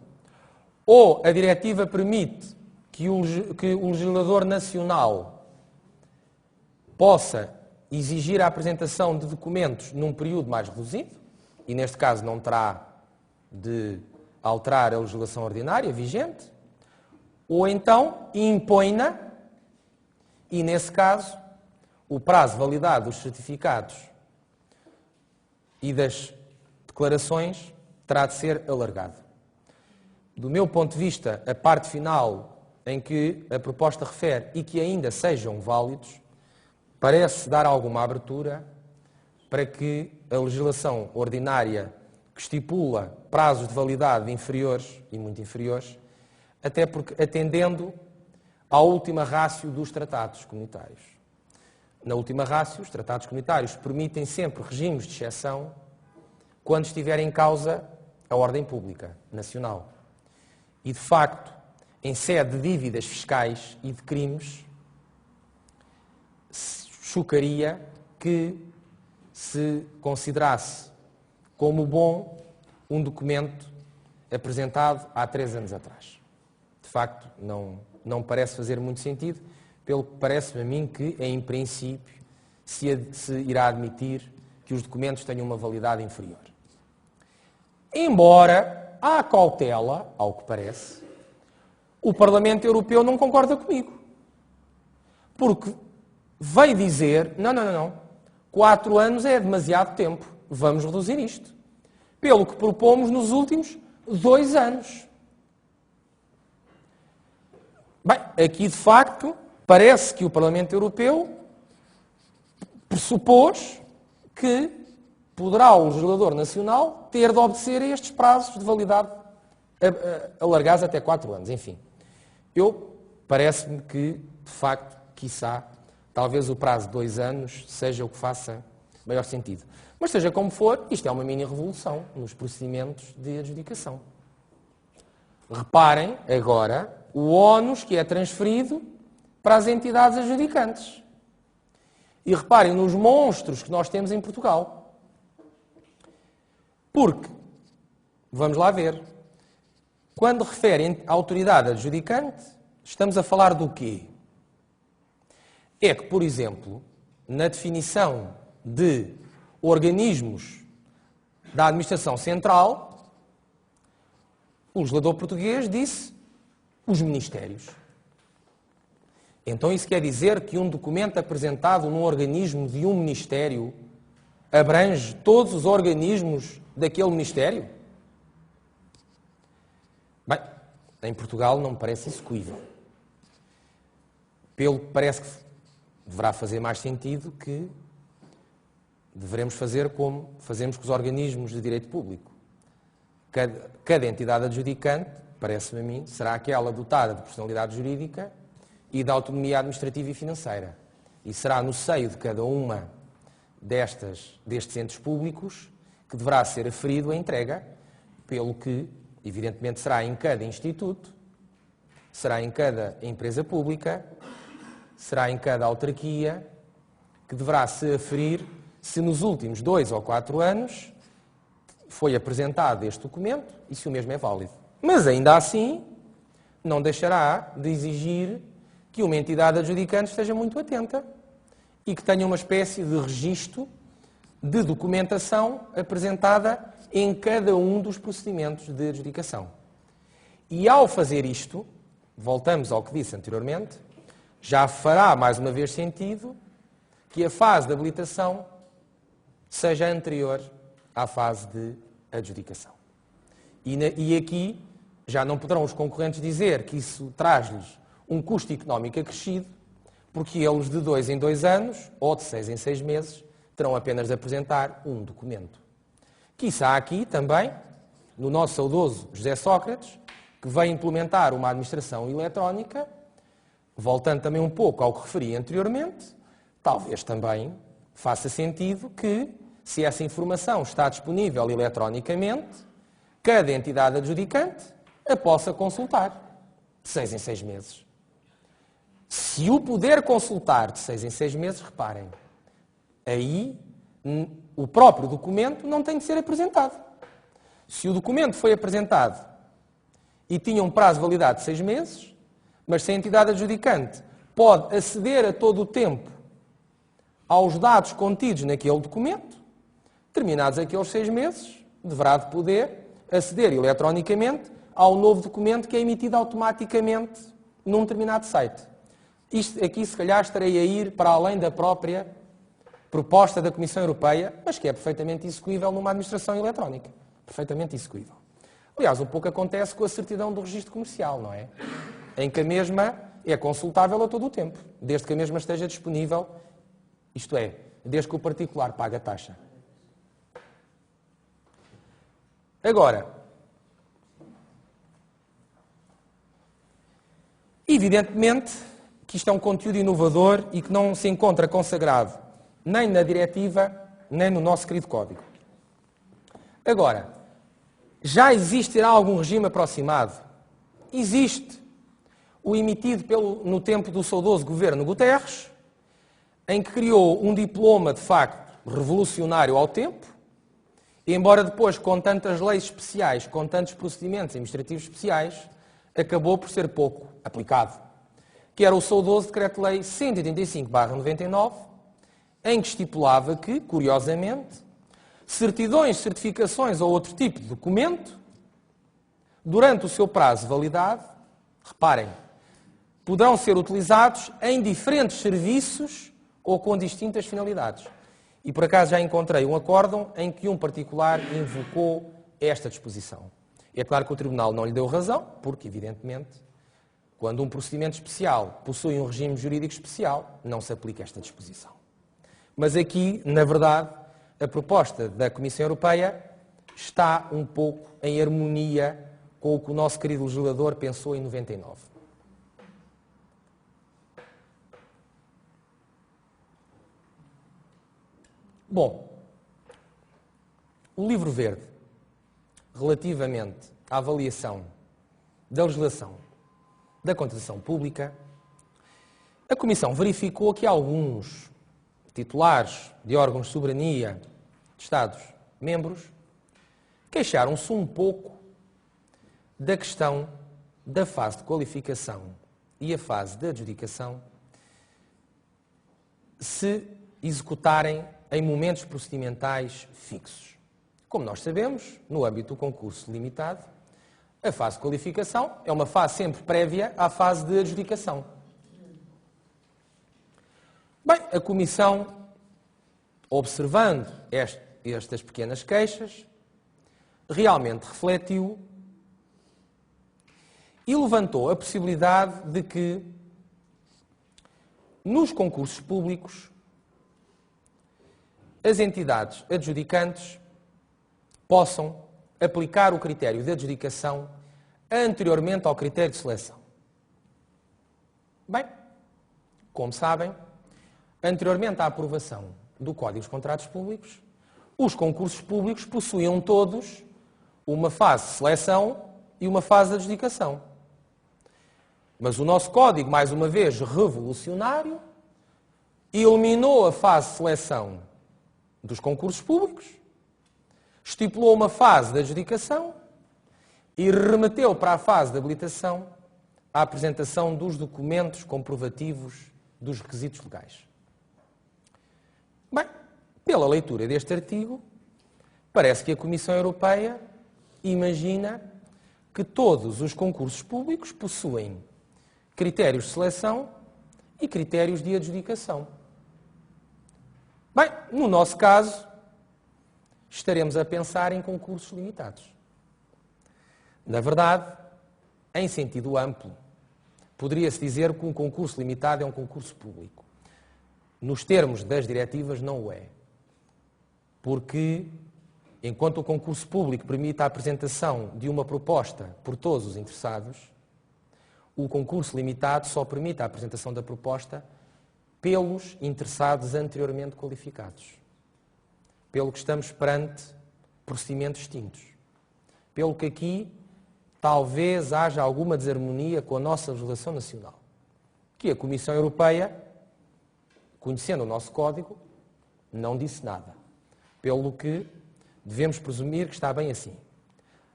ou a diretiva permite que o legislador nacional possa exigir a apresentação de documentos num período mais reduzido, e neste caso não terá de alterar a legislação ordinária vigente, ou então impõe-na, e nesse caso o prazo de validade dos certificados e das declarações terá de ser alargado. Do meu ponto de vista, a parte final em que a proposta refere e que ainda sejam válidos, parece dar alguma abertura para que a legislação ordinária, que estipula prazos de validade inferiores e muito inferiores, até porque atendendo à última ratio dos tratados comunitários. Na última ratio, os tratados comunitários permitem sempre regimes de exceção quando estiver em causa a ordem pública nacional. E, de facto, em sede de dívidas fiscais e de crimes, chocaria que se considerasse como bom um documento apresentado há 3 anos atrás. De facto, não parece fazer muito sentido, pelo que parece-me a mim que, em princípio, se irá admitir que os documentos tenham uma validade inferior. Embora, à cautela, ao que parece, o Parlamento Europeu não concorda comigo. Porque veio dizer, não, 4 anos é demasiado tempo, vamos reduzir isto. Pelo que propomos nos últimos 2 anos. Bem, aqui de facto, parece que o Parlamento Europeu pressupôs que poderá o legislador nacional ter de obedecer a estes prazos de validade alargados até 4 anos. Enfim, parece-me que, de facto, quiçá, talvez o prazo de 2 anos seja o que faça maior sentido. Mas seja como for, isto é uma mini-revolução nos procedimentos de adjudicação. Reparem agora o ónus que é transferido para as entidades adjudicantes. E reparem nos monstros que nós temos em Portugal. Porque, vamos lá ver, quando refere à autoridade adjudicante, estamos a falar do quê? É que, por exemplo, na definição de organismos da administração central, o legislador português disse os ministérios. Então isso quer dizer que um documento apresentado num organismo de um ministério abrange todos os organismos daquele ministério? Bem, em Portugal não me parece execuível. Pelo que parece que deverá fazer mais sentido que deveremos fazer como fazemos com os organismos de direito público. Cada entidade adjudicante, parece-me a mim, será aquela dotada de personalidade jurídica e de autonomia administrativa e financeira. E será no seio de cada uma destes entes públicos que deverá ser aferido a entrega, pelo que, evidentemente, será em cada instituto, será em cada empresa pública, será em cada autarquia, que deverá se aferir se nos últimos 2 ou 4 anos foi apresentado este documento e se o mesmo é válido. Mas ainda assim, não deixará de exigir que uma entidade adjudicante esteja muito atenta e que tenha uma espécie de registro de documentação apresentada em cada um dos procedimentos de adjudicação. E ao fazer isto, voltamos ao que disse anteriormente, já fará mais uma vez sentido que a fase de habilitação seja anterior à fase de adjudicação. E aqui já não poderão os concorrentes dizer que isso traz-lhes um custo económico acrescido, porque eles de 2 em 2 anos, ou de 6 em 6 meses, terão apenas de apresentar um documento. Quiçá aqui também, no nosso saudoso José Sócrates, que veio implementar uma administração eletrónica, voltando também um pouco ao que referi anteriormente, talvez também faça sentido que, se essa informação está disponível eletronicamente, cada entidade adjudicante a possa consultar de 6 em 6 meses. Se o puder consultar de 6 em 6 meses, reparem, aí o próprio documento não tem de ser apresentado. Se o documento foi apresentado e tinha um prazo de validade de 6 meses, mas se a entidade adjudicante pode aceder a todo o tempo aos dados contidos naquele documento, terminados aqueles 6 meses, deverá de poder aceder eletronicamente ao novo documento que é emitido automaticamente num determinado site. Isto aqui, se calhar, estarei a ir para além da própria proposta da Comissão Europeia, mas que é perfeitamente execuível numa administração eletrónica. Perfeitamente execuível. Aliás, um pouco acontece com a certidão do registro comercial, não é? Em que a mesma é consultável a todo o tempo, desde que a mesma esteja disponível, isto é, desde que o particular pague a taxa. Agora, evidentemente que isto é um conteúdo inovador e que não se encontra consagrado nem na diretiva, nem no nosso querido Código. Agora, já existirá algum regime aproximado? Existe. O emitido no tempo do saudoso governo Guterres, em que criou um diploma, de facto, revolucionário ao tempo, embora depois, com tantas leis especiais, com tantos procedimentos administrativos especiais, acabou por ser pouco aplicado, que era o saudoso Decreto-Lei 185/99, em que estipulava que, curiosamente, certidões, certificações ou outro tipo de documento, durante o seu prazo de validade, reparem, poderão ser utilizados em diferentes serviços ou com distintas finalidades. E por acaso já encontrei um acórdão em que um particular invocou esta disposição. É claro que o Tribunal não lhe deu razão, porque, evidentemente, quando um procedimento especial possui um regime jurídico especial, não se aplica esta disposição. Mas aqui, na verdade, a proposta da Comissão Europeia está um pouco em harmonia com o que o nosso querido legislador pensou em 99. Bom, o livro verde, relativamente à avaliação da legislação da contratação pública, a Comissão verificou que alguns titulares de órgãos de soberania de Estados-membros queixaram-se um pouco da questão da fase de qualificação e a fase de adjudicação se executarem em momentos procedimentais fixos. Como nós sabemos, no âmbito do concurso limitado, a fase de qualificação é uma fase sempre prévia à fase de adjudicação. Bem, a Comissão, observando estas pequenas queixas, realmente refletiu e levantou a possibilidade de que, nos concursos públicos, as entidades adjudicantes possam aplicar o critério de adjudicação anteriormente ao critério de seleção. Bem, como sabem, anteriormente à aprovação do Código dos Contratos Públicos, os concursos públicos possuíam todos uma fase de seleção e uma fase de adjudicação. Mas o nosso Código, mais uma vez revolucionário, eliminou a fase de seleção dos concursos públicos, estipulou uma fase de adjudicação e remeteu para a fase de habilitação a apresentação dos documentos comprovativos dos requisitos legais. Bem, pela leitura deste artigo, parece que a Comissão Europeia imagina que todos os concursos públicos possuem critérios de seleção e critérios de adjudicação. Bem, no nosso caso, estaremos a pensar em concursos limitados. Na verdade, em sentido amplo, poderia-se dizer que um concurso limitado é um concurso público. Nos termos das diretivas, não o é. Porque, enquanto o concurso público permite a apresentação de uma proposta por todos os interessados, o concurso limitado só permite a apresentação da proposta pelos interessados anteriormente qualificados. Pelo que estamos perante procedimentos distintos. Pelo que aqui talvez haja alguma desarmonia com a nossa legislação nacional. Que a Comissão Europeia, conhecendo o nosso Código, não disse nada. Pelo que devemos presumir que está bem assim.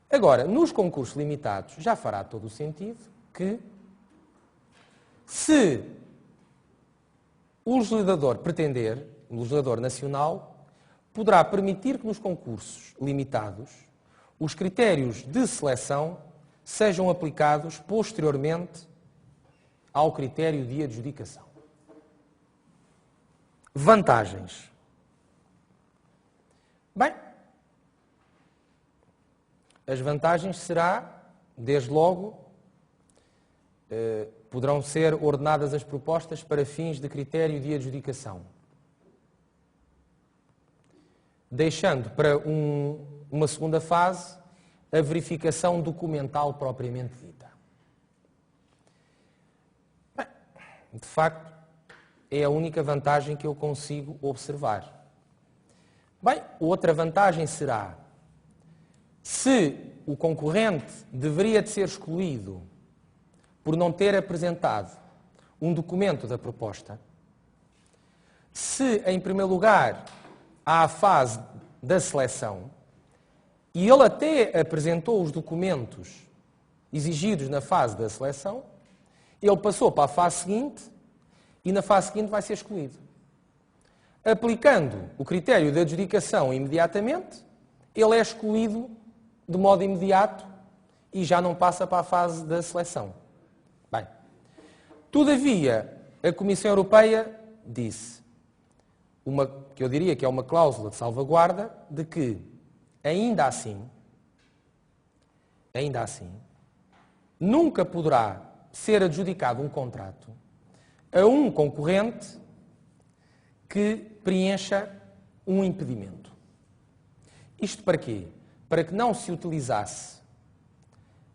Agora, nos concursos limitados, já fará todo o sentido que, se o legislador pretender, o legislador nacional, poderá permitir que nos concursos limitados os critérios de seleção sejam aplicados posteriormente ao critério de adjudicação. Vantagens. Bem, as vantagens será, desde logo, poderão ser ordenadas as propostas para fins de critério de adjudicação, deixando para uma segunda fase a verificação documental propriamente dita. Bem, de facto, é a única vantagem que eu consigo observar. Bem, outra vantagem será, se o concorrente deveria de ser excluído por não ter apresentado um documento da proposta, se, em primeiro lugar, há a fase da seleção e ele até apresentou os documentos exigidos na fase da seleção, ele passou para a fase seguinte e na fase seguinte vai ser excluído. Aplicando o critério de adjudicação imediatamente, ele é excluído de modo imediato e já não passa para a fase da seleção. Bem, todavia, a Comissão Europeia disse, que eu diria que é uma cláusula de salvaguarda, de que, ainda assim, nunca poderá ser adjudicado um contrato a um concorrente que preencha um impedimento. Isto para quê? Para que não se utilizasse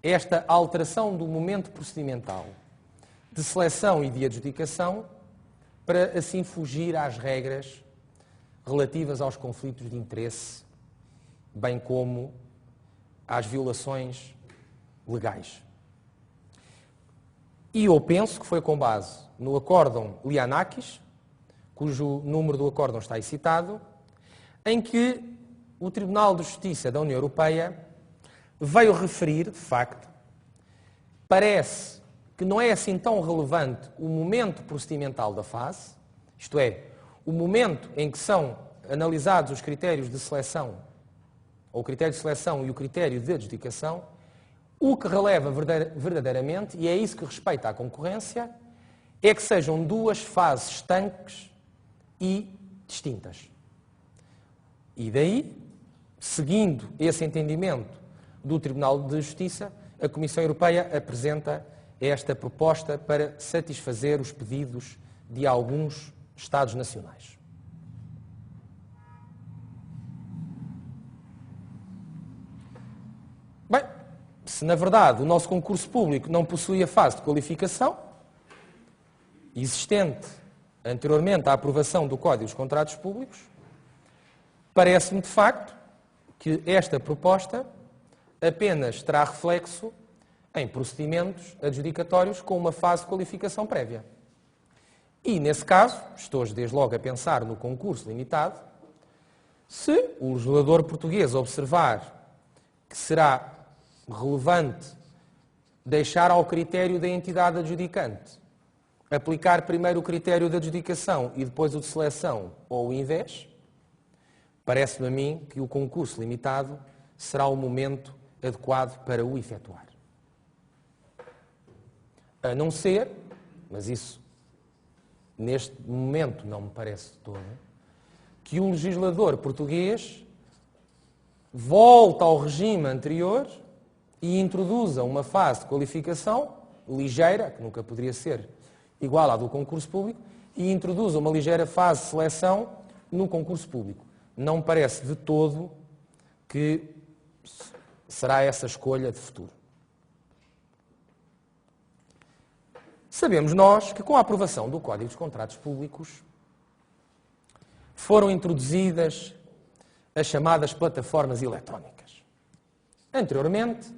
esta alteração do momento procedimental de seleção e de adjudicação para assim fugir às regras relativas aos conflitos de interesse, bem como às violações legais. E eu penso que foi com base no Acórdão Lianakis, cujo número do acórdão está aí citado, em que o Tribunal de Justiça da União Europeia veio referir, de facto, parece que não é assim tão relevante o momento procedimental da fase, isto é, o momento em que são analisados os critérios de seleção, ou o critério de seleção e o critério de adjudicação, o que releva verdadeiramente, e é isso que respeita à concorrência, é que sejam duas fases estanques e distintas. E daí, seguindo esse entendimento do Tribunal de Justiça, a Comissão Europeia apresenta esta proposta para satisfazer os pedidos de alguns Estados nacionais. Bem, se na verdade o nosso concurso público não possui a fase de qualificação, existente anteriormente à aprovação do Código dos Contratos Públicos, parece-me de facto que esta proposta apenas terá reflexo em procedimentos adjudicatórios com uma fase de qualificação prévia. E, nesse caso, estou desde logo a pensar no concurso limitado, se o legislador português observar que será relevante deixar ao critério da entidade adjudicante aplicar primeiro o critério de adjudicação e depois o de seleção ou o invés, parece-me a mim que o concurso limitado será o momento adequado para o efetuar. A não ser, mas isso neste momento não me parece de todo, que o legislador português volte ao regime anterior e introduza uma fase de qualificação ligeira, que nunca poderia ser igual à do concurso público, e introduza uma ligeira fase de seleção no concurso público. Não me parece de todo que será essa escolha de futuro. Sabemos nós que com a aprovação do Código dos Contratos Públicos foram introduzidas as chamadas plataformas eletrónicas. Anteriormente,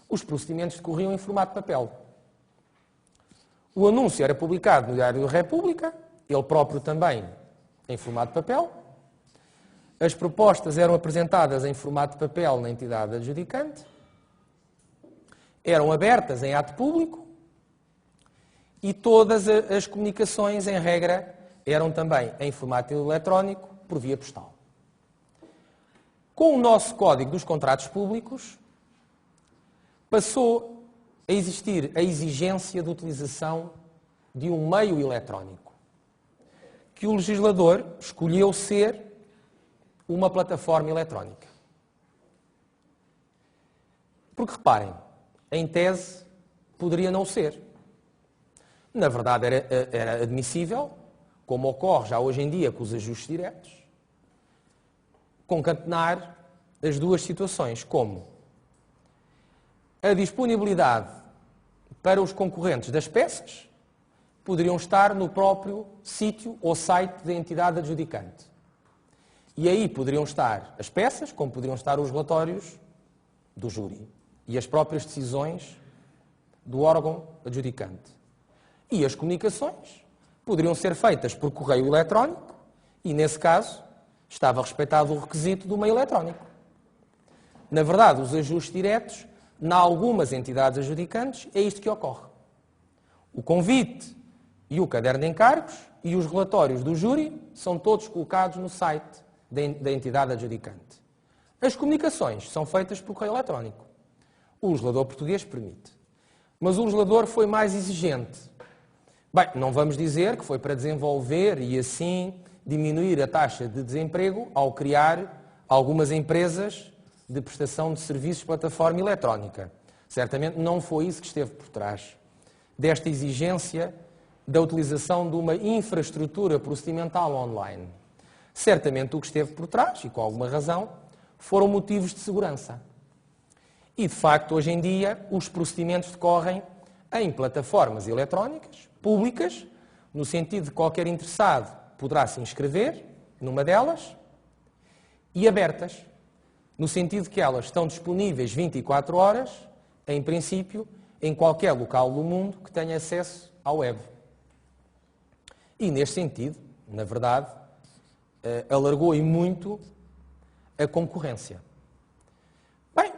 os procedimentos decorriam em formato de papel. O anúncio era publicado no Diário da República, ele próprio também em formato de papel. As propostas eram apresentadas em formato de papel na entidade adjudicante, eram abertas em ato público e todas as comunicações, em regra, eram também em formato eletrónico por via postal. Com o nosso Código dos Contratos Públicos, passou a existir a exigência de utilização de um meio eletrónico, que o legislador escolheu ser uma plataforma eletrónica. Porque, reparem, em tese, poderia não ser. Na verdade, era admissível, como ocorre já hoje em dia com os ajustes diretos, concatenar as duas situações, como a disponibilidade para os concorrentes das peças poderiam estar no próprio sítio ou site da entidade adjudicante. E aí poderiam estar as peças, como poderiam estar os relatórios do júri e as próprias decisões do órgão adjudicante. E as comunicações poderiam ser feitas por correio eletrónico e, nesse caso, estava respeitado o requisito do meio eletrónico. Na verdade, os ajustes diretos, em algumas entidades adjudicantes, é isto que ocorre. O convite e o caderno de encargos e os relatórios do júri são todos colocados no site da entidade adjudicante. As comunicações são feitas por correio eletrónico. O legislador português permite. Mas o legislador foi mais exigente. Bem, não vamos dizer que foi para desenvolver e assim diminuir a taxa de desemprego ao criar algumas empresas de prestação de serviços de plataforma eletrónica. Certamente não foi isso que esteve por trás desta exigência da utilização de uma infraestrutura procedimental online. Certamente o que esteve por trás, e com alguma razão, foram motivos de segurança. E, de facto, hoje em dia, os procedimentos decorrem em plataformas eletrónicas, públicas, no sentido de que qualquer interessado poderá se inscrever numa delas, e abertas, no sentido de que elas estão disponíveis 24 horas, em princípio, em qualquer local do mundo que tenha acesso à web. E, neste sentido, na verdade, alargou e muito a concorrência. Bem,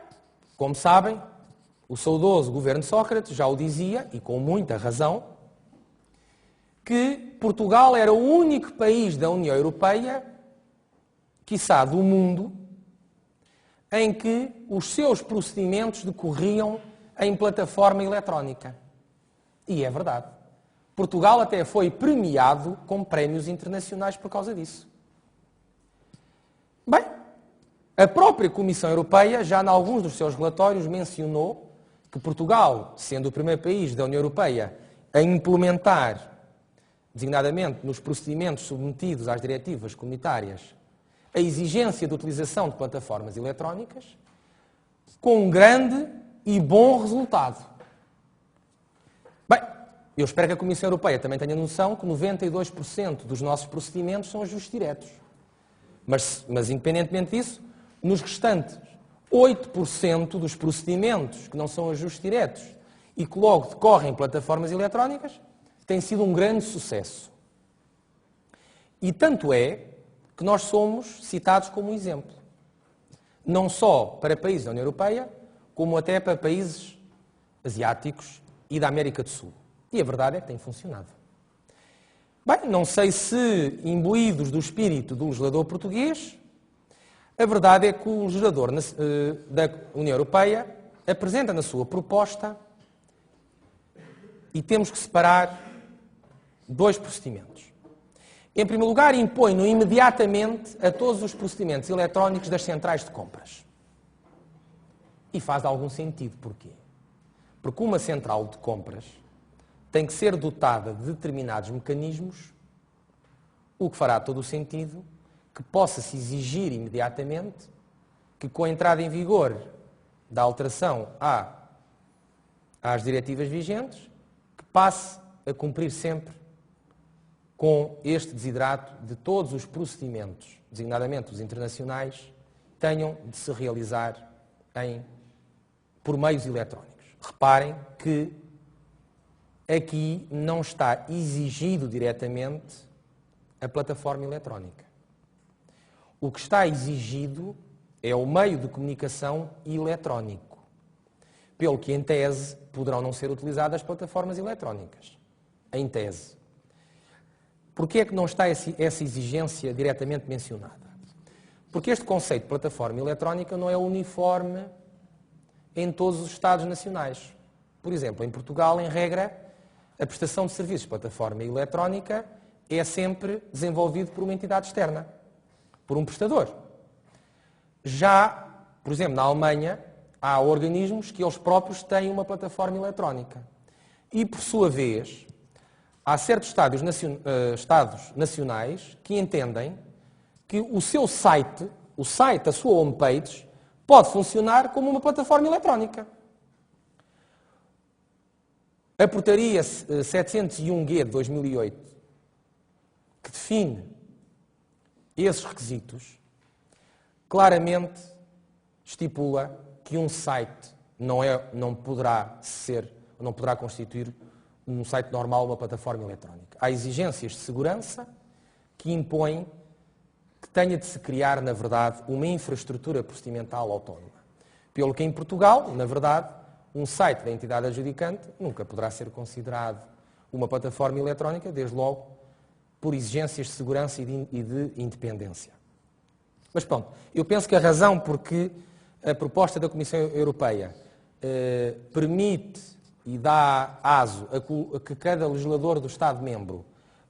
como sabem, o saudoso governo de Sócrates já o dizia, e com muita razão, que Portugal era o único país da União Europeia, quiçá do mundo, em que os seus procedimentos decorriam em plataforma eletrónica. E é verdade. Portugal até foi premiado com prémios internacionais por causa disso. Bem, a própria Comissão Europeia, já em alguns dos seus relatórios, mencionou que Portugal, sendo o primeiro país da União Europeia a implementar, designadamente nos procedimentos submetidos às diretivas comunitárias, a exigência de utilização de plataformas eletrónicas, com um grande e bom resultado. Bem, eu espero que a Comissão Europeia também tenha noção que 92% dos nossos procedimentos são ajustes diretos. Mas independentemente disso, nos restantes 8% dos procedimentos que não são ajustes diretos e que logo decorrem em plataformas eletrónicas, tem sido um grande sucesso. E tanto é que nós somos citados como um exemplo. Não só para países da União Europeia, como até para países asiáticos e da América do Sul. E a verdade é que tem funcionado. Bem, não sei se imbuídos do espírito do legislador português, a verdade é que o legislador da União Europeia apresenta na sua proposta, e temos que separar dois procedimentos. Em primeiro lugar, impõe-no imediatamente a todos os procedimentos eletrónicos das centrais de compras. E faz algum sentido. Porquê? Porque uma central de compras tem que ser dotada de determinados mecanismos, o que fará todo o sentido que possa-se exigir imediatamente que, com a entrada em vigor da alteração às diretivas vigentes, que passe a cumprir sempre com este desidrato de todos os procedimentos, designadamente os internacionais, tenham de se realizar por meios eletrónicos. Reparem que aqui não está exigido diretamente a plataforma eletrónica. O que está exigido é o meio de comunicação eletrónico, pelo que, em tese, poderão não ser utilizadas as plataformas eletrónicas. Em tese. Porquê é que não está essa exigência diretamente mencionada? Porque este conceito de plataforma eletrónica não é uniforme em todos os Estados nacionais. Por exemplo, em Portugal, em regra, a prestação de serviços de plataforma eletrónica é sempre desenvolvido por uma entidade externa, por um prestador. Já, por exemplo, na Alemanha, há organismos que eles próprios têm uma plataforma eletrónica. E, por sua vez, há certos Estados nacionais que entendem que o seu site, a sua homepage, pode funcionar como uma plataforma eletrónica. A portaria 701G de 2008, que define esses requisitos, claramente estipula que um site não poderá constituir um site normal, uma plataforma eletrónica. Há exigências de segurança que impõem que tenha de se criar, na verdade, uma infraestrutura procedimental autónoma. Pelo que em Portugal, na verdade, um site da entidade adjudicante nunca poderá ser considerado uma plataforma eletrónica, desde logo por exigências de segurança e de independência. Mas pronto, eu penso que a razão porque a proposta da Comissão Europeia permite e dá aso a que cada legislador do Estado-membro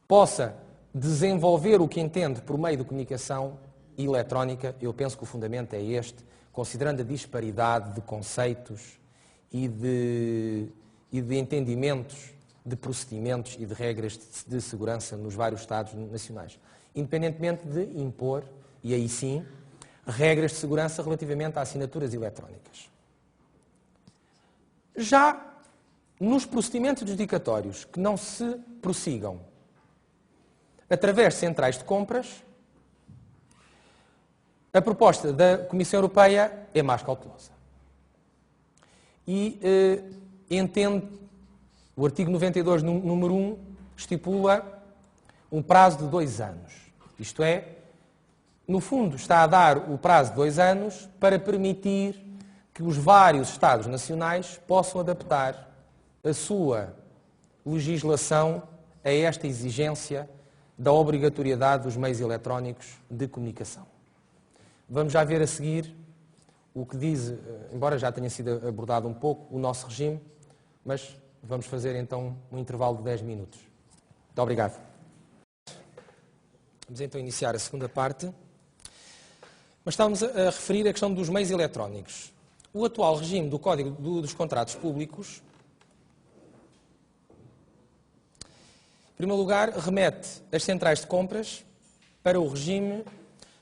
possa desenvolver o que entende por meio de comunicação eletrónica, eu penso que o fundamento é este, considerando a disparidade de conceitos e de entendimentos, de procedimentos e de regras de segurança nos vários Estados nacionais, independentemente de impor, e aí sim, regras de segurança relativamente a assinaturas eletrónicas. Já nos procedimentos adjudicatórios que não se prossigam através de centrais de compras, a proposta da Comissão Europeia é mais cautelosa. E entende, o artigo 92, número 1, estipula um prazo de 2 anos. Isto é, no fundo, está a dar o prazo de 2 anos para permitir que os vários Estados nacionais possam adaptar a sua legislação a esta exigência da obrigatoriedade dos meios eletrónicos de comunicação. Vamos já ver a seguir o que diz, embora já tenha sido abordado um pouco, o nosso regime, mas vamos fazer então um intervalo de 10 minutos. Muito obrigado. Vamos então iniciar a segunda parte. Mas estávamos a referir a questão dos meios eletrónicos. O atual regime do Código dos Contratos Públicos, em primeiro lugar, remete as centrais de compras para o regime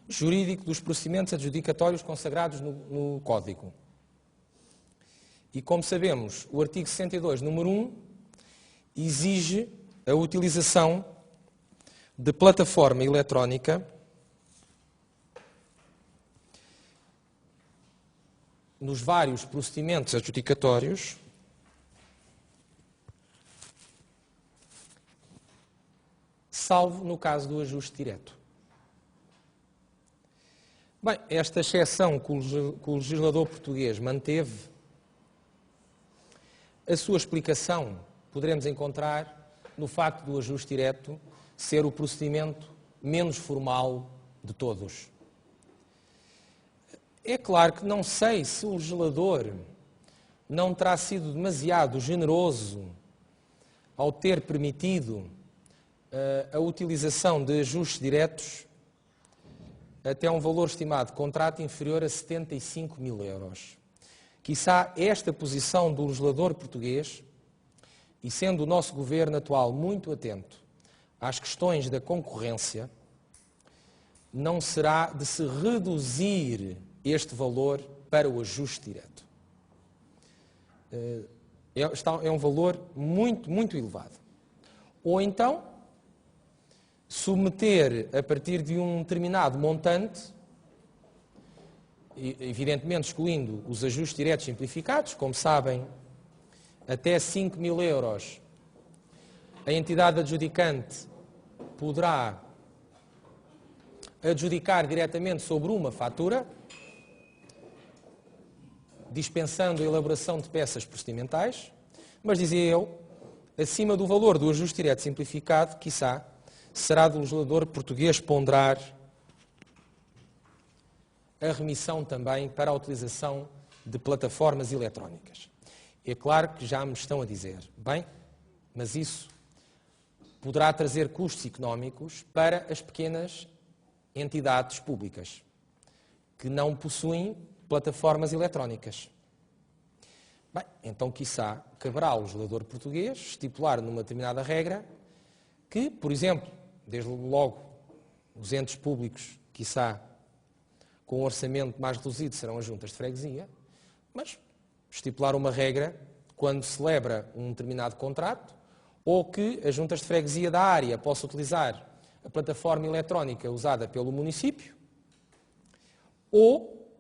jurídico dos procedimentos adjudicatórios consagrados no Código. E, como sabemos, o artigo 62, número 1, exige a utilização de plataforma eletrónica nos vários procedimentos adjudicatórios salvo no caso do ajuste direto. Bem, esta exceção que o legislador português manteve, a sua explicação poderemos encontrar no facto do ajuste direto ser o procedimento menos formal de todos. É claro que não sei se o legislador não terá sido demasiado generoso ao ter permitido a utilização de ajustes diretos até um valor estimado de contrato inferior a 75 mil euros. Quiçá esta posição do legislador português, e sendo o nosso governo atual muito atento às questões da concorrência, não será de se reduzir este valor para o ajuste direto. É um valor muito, muito elevado. Ou então, submeter a partir de um determinado montante, evidentemente excluindo os ajustes diretos simplificados, como sabem, até 5 mil euros, a entidade adjudicante poderá adjudicar diretamente sobre uma fatura, dispensando a elaboração de peças procedimentais, mas, dizia eu, acima do valor do ajuste direto simplificado, quiçá, será do legislador português ponderar a remissão também para a utilização de plataformas eletrónicas. É claro que já me estão a dizer, bem, mas isso poderá trazer custos económicos para as pequenas entidades públicas que não possuem plataformas eletrónicas. Bem, então, quiçá, caberá ao legislador português estipular numa determinada regra que, por exemplo, desde logo, os entes públicos, quiçá, com um orçamento mais reduzido, serão as juntas de freguesia, mas estipular uma regra quando celebra um determinado contrato, ou que as juntas de freguesia da área possam utilizar a plataforma eletrónica usada pelo município, ou,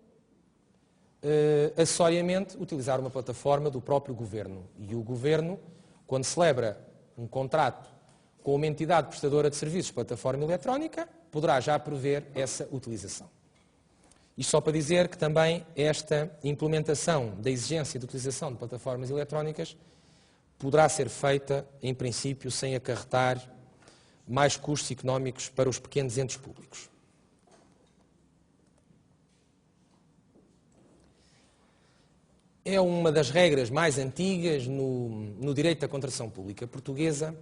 acessoriamente, utilizar uma plataforma do próprio governo. E o governo, quando celebra um contrato com uma entidade prestadora de serviços de plataforma eletrónica, poderá já prever essa utilização. Isto só para dizer que também esta implementação da exigência de utilização de plataformas eletrónicas poderá ser feita, em princípio, sem acarretar mais custos económicos para os pequenos entes públicos. É uma das regras mais antigas no direito da contratação pública portuguesa,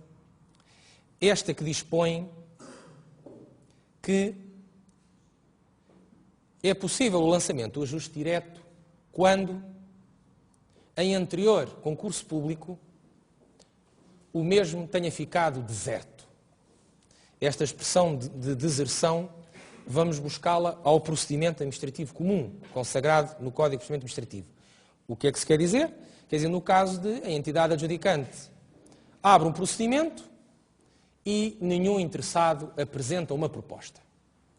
esta que dispõe que é possível o lançamento do ajuste direto quando, em anterior concurso público, o mesmo tenha ficado deserto. Esta expressão de deserção, vamos buscá-la ao procedimento administrativo comum, consagrado no Código de Procedimento Administrativo. O que é que se quer dizer? Quer dizer, no caso de a entidade adjudicante abre um procedimento e nenhum interessado apresenta uma proposta.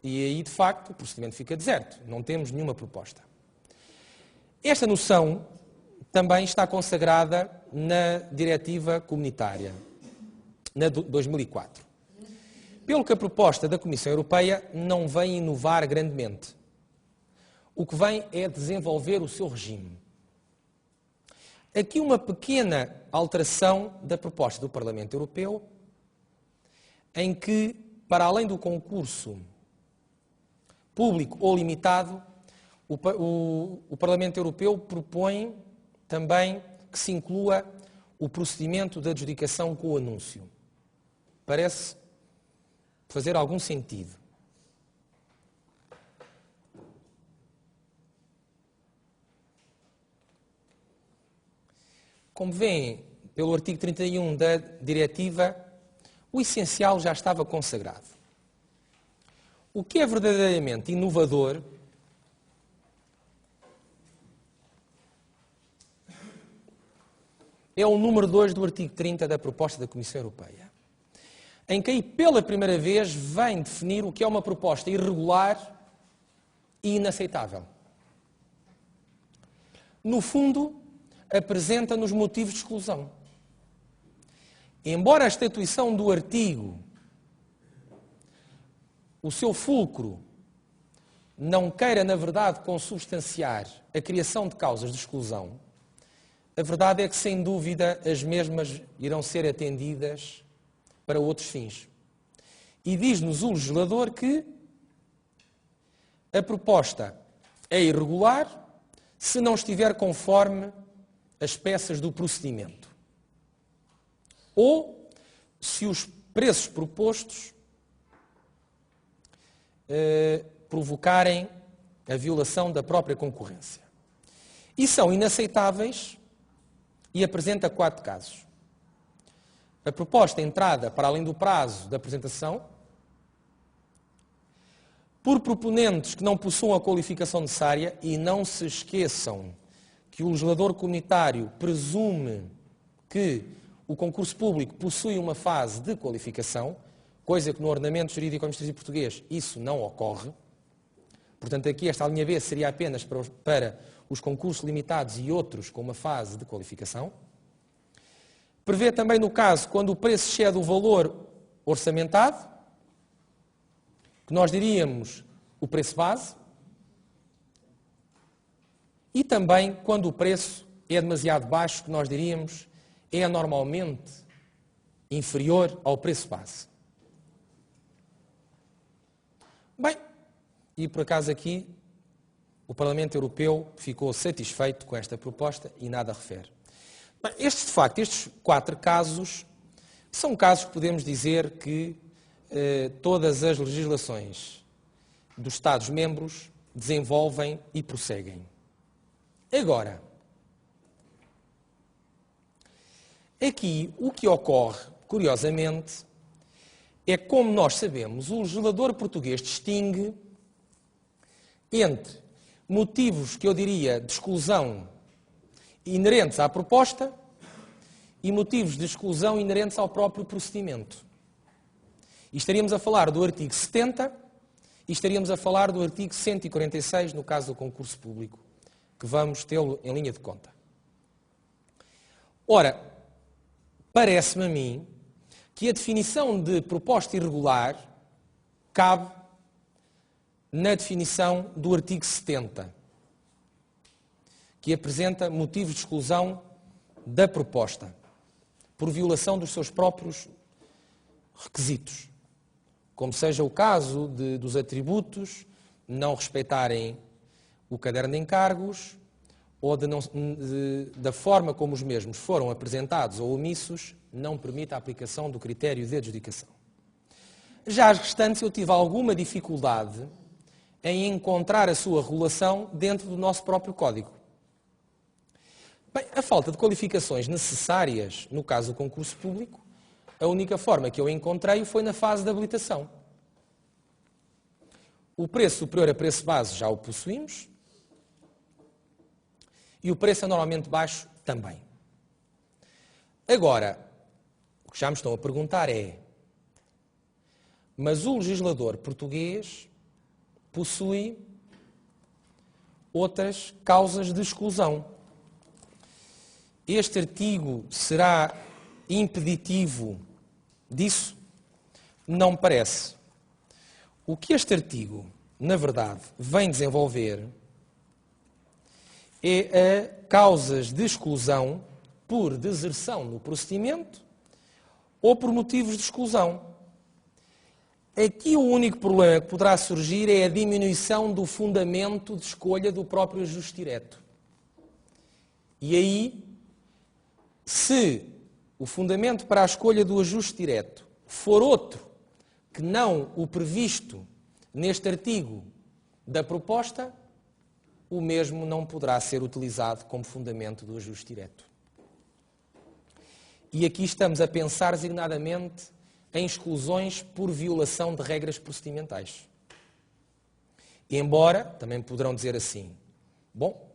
E aí, de facto, o procedimento fica deserto. Não temos nenhuma proposta. Esta noção também está consagrada na Diretiva Comunitária, na 2004. Pelo que a proposta da Comissão Europeia não vem inovar grandemente. O que vem é desenvolver o seu regime. Aqui uma pequena alteração da proposta do Parlamento Europeu, em que, para além do concurso público ou limitado, o Parlamento Europeu propõe também que se inclua o procedimento de adjudicação com o anúncio. parece fazer algum sentido. Como veem, pelo artigo 31 da diretiva, o essencial já estava consagrado. O que é verdadeiramente inovador é o número 2 do artigo 30 da proposta da Comissão Europeia, em que aí pela primeira vez vem definir o que é uma proposta irregular e inaceitável. No fundo, apresenta-nos motivos de exclusão. Embora a estatuição do artigo, o seu fulcro, não queira, na verdade, consubstanciar a criação de causas de exclusão, a verdade é que, sem dúvida, as mesmas irão ser atendidas para outros fins. E diz-nos o legislador que a proposta é irregular se não estiver conforme as peças do procedimento, ou se os preços propostos provocarem a violação da própria concorrência. E são inaceitáveis e apresenta 4 casos. A proposta entrada para além do prazo da apresentação, por proponentes que não possuam a qualificação necessária, e não se esqueçam que o legislador comunitário presume que o concurso público possui uma fase de qualificação, coisa que no ordenamento jurídico administrativo português isso não ocorre. Portanto, aqui esta linha B seria apenas para os concursos limitados e outros com uma fase de qualificação. Prevê também no caso quando o preço excede o valor orçamentado, que nós diríamos o preço base, e também quando o preço é demasiado baixo, que nós diríamos é anormalmente inferior ao preço base. Bem, e por acaso aqui o Parlamento Europeu ficou satisfeito com esta proposta e nada refere. Bem, estes 4 casos são casos que podemos dizer que todas as legislações dos Estados-membros desenvolvem e prosseguem. Agora, aqui o que ocorre, curiosamente, é que, como nós sabemos, o legislador português distingue entre motivos que eu diria de exclusão inerentes à proposta e motivos de exclusão inerentes ao próprio procedimento. E estaríamos a falar do artigo 70 e estaríamos a falar do artigo 146, no caso do concurso público, que vamos tê-lo em linha de conta. Ora, parece-me a mim que a definição de proposta irregular cabe na definição do artigo 70, que apresenta motivos de exclusão da proposta, por violação dos seus próprios requisitos, como seja o caso dos atributos não respeitarem o caderno de encargos, ou da forma como os mesmos foram apresentados ou omissos, não permite a aplicação do critério de adjudicação. Já as restantes eu tive alguma dificuldade em encontrar a sua regulação dentro do nosso próprio Código. Bem, a falta de qualificações necessárias, no caso do concurso público, a única forma que eu encontrei foi na fase de habilitação. O preço superior a preço base já o possuímos, e o preço anormalmente baixo também. Agora, o que já me estão a perguntar é: mas o legislador português possui outras causas de exclusão. Este artigo será impeditivo disso? Não me parece. O que este artigo, na verdade, vem desenvolver é a causas de exclusão por deserção no procedimento ou por motivos de exclusão. Aqui o único problema que poderá surgir é a diminuição do fundamento de escolha do próprio ajuste direto. E aí, se o fundamento para a escolha do ajuste direto for outro que não o previsto neste artigo da proposta, o mesmo não poderá ser utilizado como fundamento do ajuste direto. E aqui estamos a pensar designadamente em exclusões por violação de regras procedimentais. Embora, também poderão dizer assim, bom,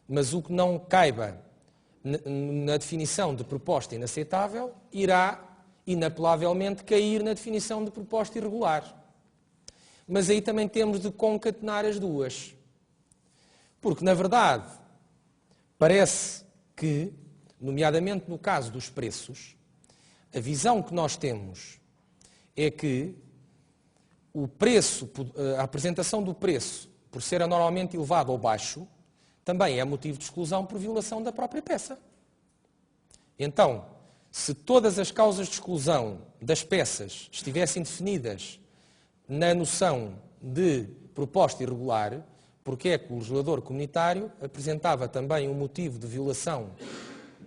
mas o que não caiba na definição de proposta inaceitável irá inapelavelmente cair na definição de proposta irregular. Mas aí também temos de concatenar as duas. Porque, na verdade, parece que, nomeadamente no caso dos preços, a visão que nós temos é que o preço, a apresentação do preço, por ser anormalmente elevado ou baixo, também é motivo de exclusão por violação da própria peça. Então, se todas as causas de exclusão das peças estivessem definidas na noção de proposta irregular, porque é que o legislador comunitário apresentava também um motivo de violação,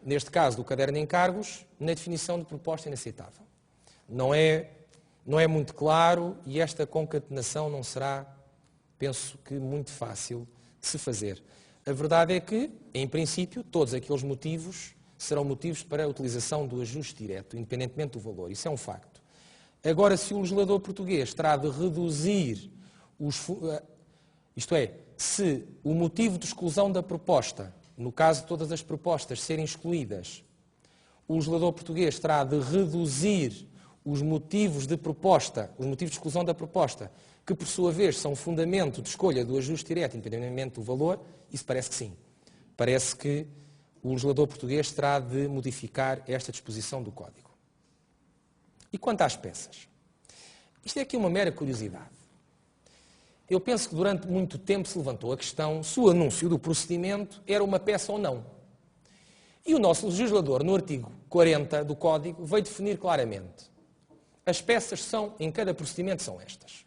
neste caso do caderno de encargos, na definição de proposta inaceitável? Não é muito claro e esta concatenação não será, penso que, muito fácil de se fazer. A verdade é que, em princípio, todos aqueles motivos serão motivos para a utilização do ajuste direto, independentemente do valor. Isso é um facto. Agora, se o legislador português terá de reduzir isto é, se o motivo de exclusão da proposta, no caso de todas as propostas serem excluídas, o legislador português terá de reduzir os motivos de proposta, os motivos de exclusão da proposta, que por sua vez são fundamento de escolha do ajuste direto, independentemente do valor, isso parece que sim. Parece que o legislador português terá de modificar esta disposição do Código. E quanto às peças? Isto é aqui uma mera curiosidade. Eu penso que durante muito tempo se levantou a questão se o anúncio do procedimento era uma peça ou não. E o nosso legislador, no artigo 40 do Código, veio definir claramente: as peças são, em cada procedimento, são estas.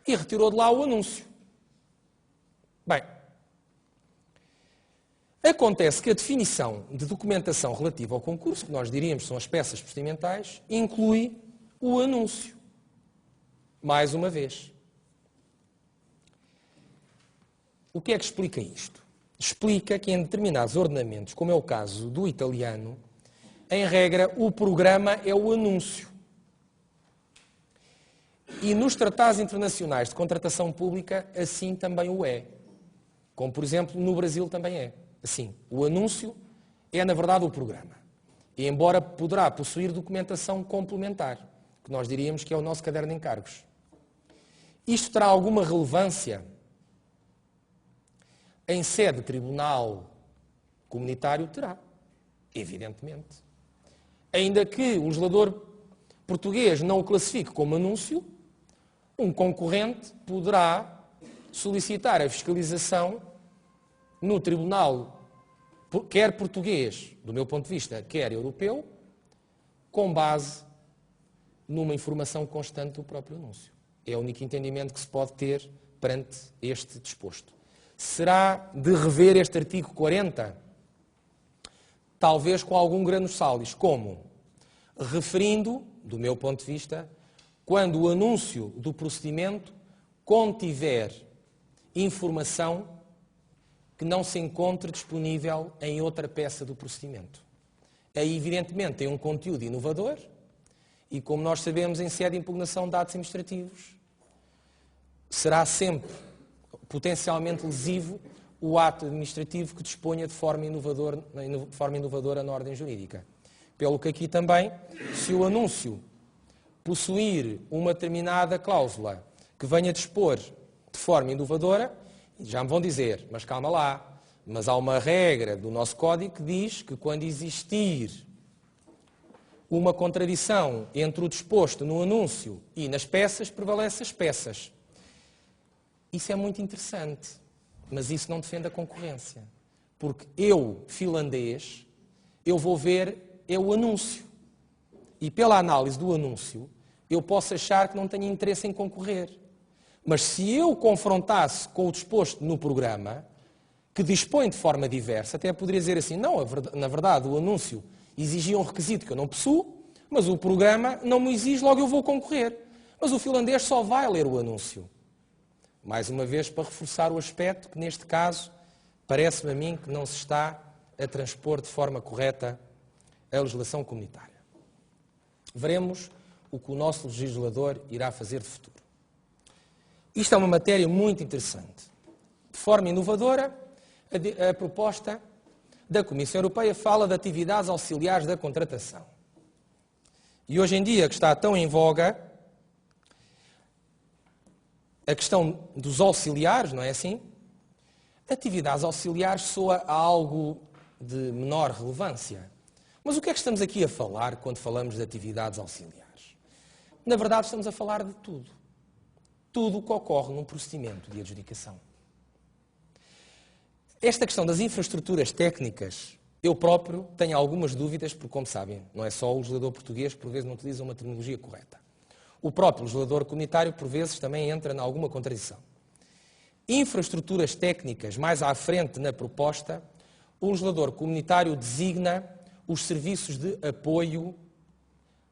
E retirou de lá o anúncio. Bem, acontece que a definição de documentação relativa ao concurso, que nós diríamos são as peças procedimentais, inclui o anúncio. Mais uma vez. O que é que explica isto? Explica que em determinados ordenamentos, como é o caso do italiano, em regra o programa é o anúncio. E nos tratados internacionais de contratação pública, assim também o é. Como, por exemplo, no Brasil também é. Assim, o anúncio é, na verdade, o programa. E, embora poderá possuir documentação complementar, que nós diríamos que é o nosso caderno de encargos. Isto terá alguma relevância em sede de tribunal comunitário? Terá, evidentemente. Ainda que o legislador português não o classifique como anúncio, um concorrente poderá solicitar a fiscalização no tribunal, quer português, do meu ponto de vista, quer europeu, com base numa informação constante do próprio anúncio. É o único entendimento que se pode ter perante este disposto. Será de rever este artigo 40? Talvez com algum grano salis, como referindo, do meu ponto de vista, quando o anúncio do procedimento contiver informação que não se encontre disponível em outra peça do procedimento. Aí, evidentemente, tem um conteúdo inovador e, como nós sabemos, em sede de impugnação de atos administrativos, será sempre potencialmente lesivo o ato administrativo que disponha de forma inovadora na ordem jurídica. Pelo que aqui também, se o anúncio possuir uma determinada cláusula que venha dispor de forma inovadora, já me vão dizer, mas calma lá, mas há uma regra do nosso Código que diz que quando existir uma contradição entre o disposto no anúncio e nas peças, prevalece as peças. Isso é muito interessante, mas isso não defende a concorrência. Porque eu, finlandês, eu vou ver o anúncio. E pela análise do anúncio, eu posso achar que não tenho interesse em concorrer. Mas se eu confrontasse com o disposto no programa, que dispõe de forma diversa, até poderia dizer assim, não, na verdade o anúncio exigia um requisito que eu não possuo, Mas o programa não me exige, logo eu vou concorrer. Mas o finlandês só vai ler o anúncio. Mais uma vez, para reforçar o aspecto que, neste caso, parece-me a mim que não se está a transpor de forma correta a legislação comunitária. Veremos o que o nosso legislador irá fazer de futuro. Isto é uma matéria muito interessante. De forma inovadora, a proposta da Comissão Europeia fala de atividades auxiliares da contratação. E hoje em dia, que está tão em voga a questão dos auxiliares, não é assim? Atividades auxiliares soa a algo de menor relevância. Mas o que é que estamos aqui a falar quando falamos de atividades auxiliares? Na verdade, estamos a falar de tudo. Tudo o que ocorre num procedimento de adjudicação. Esta questão das infraestruturas técnicas, eu próprio tenho algumas dúvidas, porque, como sabem, não é só o legislador português que, por vezes, não utiliza uma terminologia correta. O próprio legislador comunitário, por vezes, também entra em alguma contradição. Infraestruturas técnicas, mais à frente na proposta, o legislador comunitário designa os serviços de apoio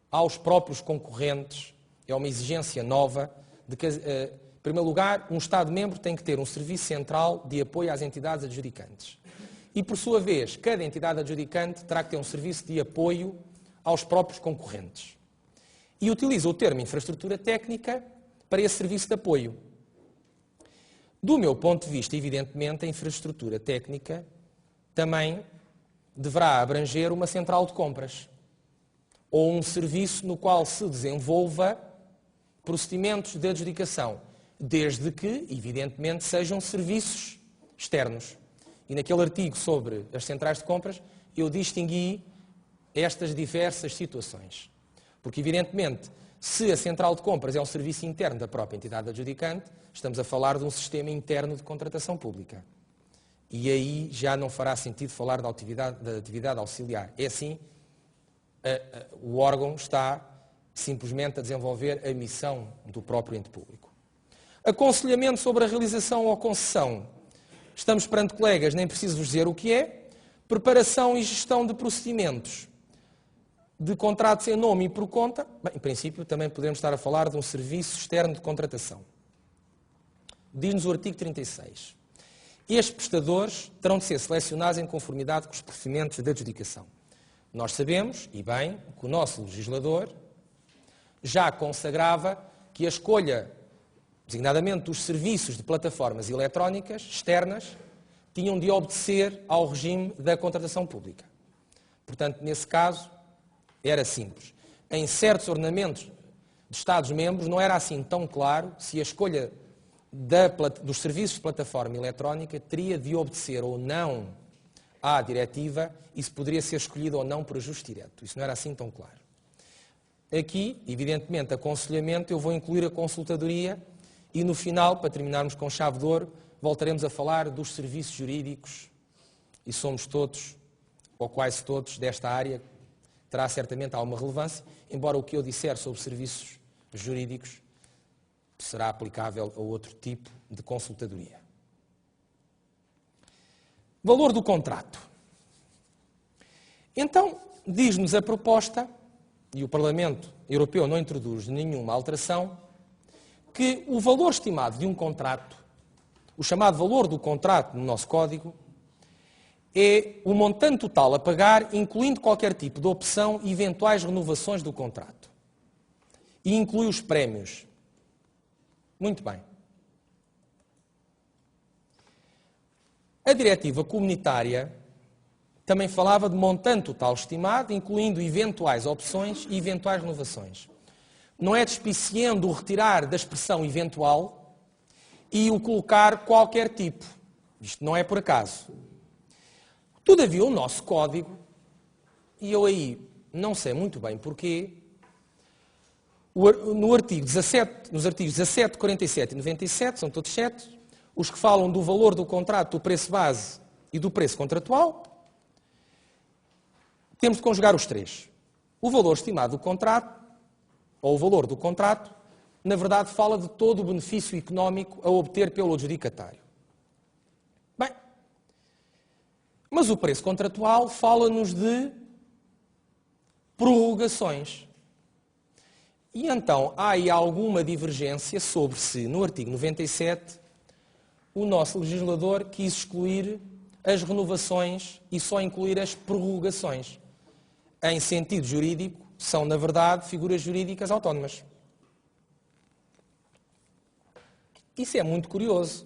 aos próprios concorrentes. É uma exigência nova de que, em primeiro lugar, um Estado-membro tem que ter um serviço central de apoio às entidades adjudicantes. E, por sua vez, cada entidade adjudicante terá que ter um serviço de apoio aos próprios concorrentes. E utiliza o termo infraestrutura técnica para esse serviço de apoio. Do meu ponto de vista, evidentemente, a infraestrutura técnica também deverá abranger uma central de compras ou um serviço no qual se desenvolva procedimentos de adjudicação, desde que, evidentemente, sejam serviços externos. E naquele artigo sobre as centrais de compras, eu distingui estas diversas situações. Porque, evidentemente, se a central de compras é um serviço interno da própria entidade adjudicante, estamos a falar de um sistema interno de contratação pública. E aí já não fará sentido falar da atividade auxiliar. É assim, o órgão está simplesmente a desenvolver a missão do próprio ente público. Aconselhamento sobre a realização ou concessão. Estamos perante colegas, nem preciso vos dizer o que é. Preparação e gestão de procedimentos de contratos em nome e por conta. Bem, em princípio, também podemos estar a falar de um serviço externo de contratação. Diz-nos o artigo 36. Estes prestadores terão de ser selecionados em conformidade com os procedimentos de adjudicação. Nós sabemos, e bem, que o nosso legislador já consagrava que a escolha, designadamente dos serviços de plataformas eletrónicas externas, tinham de obedecer ao regime da contratação pública. Portanto, nesse caso, era simples. Em certos ordenamentos de Estados-membros não era assim tão claro se a escolha dos serviços de plataforma eletrónica teria de obedecer ou não à diretiva e se poderia ser escolhido ou não por ajuste direto. Isso não era assim tão claro. Aqui, evidentemente, aconselhamento, eu vou incluir a consultadoria e no final, para terminarmos com chave de ouro, voltaremos a falar dos serviços jurídicos e somos todos, ou quase todos, desta área, terá certamente alguma relevância, embora o que eu disser sobre serviços jurídicos será aplicável a outro tipo de consultadoria. Valor do contrato. Então, diz-nos a proposta, e o Parlamento Europeu não introduz nenhuma alteração, que o valor estimado de um contrato, o chamado valor do contrato no nosso Código, é o montante total a pagar, incluindo qualquer tipo de opção e eventuais renovações do contrato. E inclui os prémios. Muito bem. A diretiva comunitária também falava de montante total estimado, incluindo eventuais opções e eventuais renovações. Não é despiciando o retirar da expressão eventual e o colocar qualquer tipo. Isto não é por acaso. Todavia, o nosso Código, e eu aí não sei muito bem porquê, nos artigos 17, 47 e 97, são todos 7, os que falam do valor do contrato, do preço base e do preço contratual, temos de conjugar os três. O valor estimado do contrato, ou o valor do contrato, na verdade fala de todo o benefício económico a obter pelo adjudicatário. Bem, mas o preço contratual fala-nos de prorrogações. E então há aí alguma divergência sobre se, no artigo 97, o nosso legislador quis excluir as renovações e só incluir as prorrogações. Em sentido jurídico, são, na verdade, figuras jurídicas autónomas. Isso é muito curioso,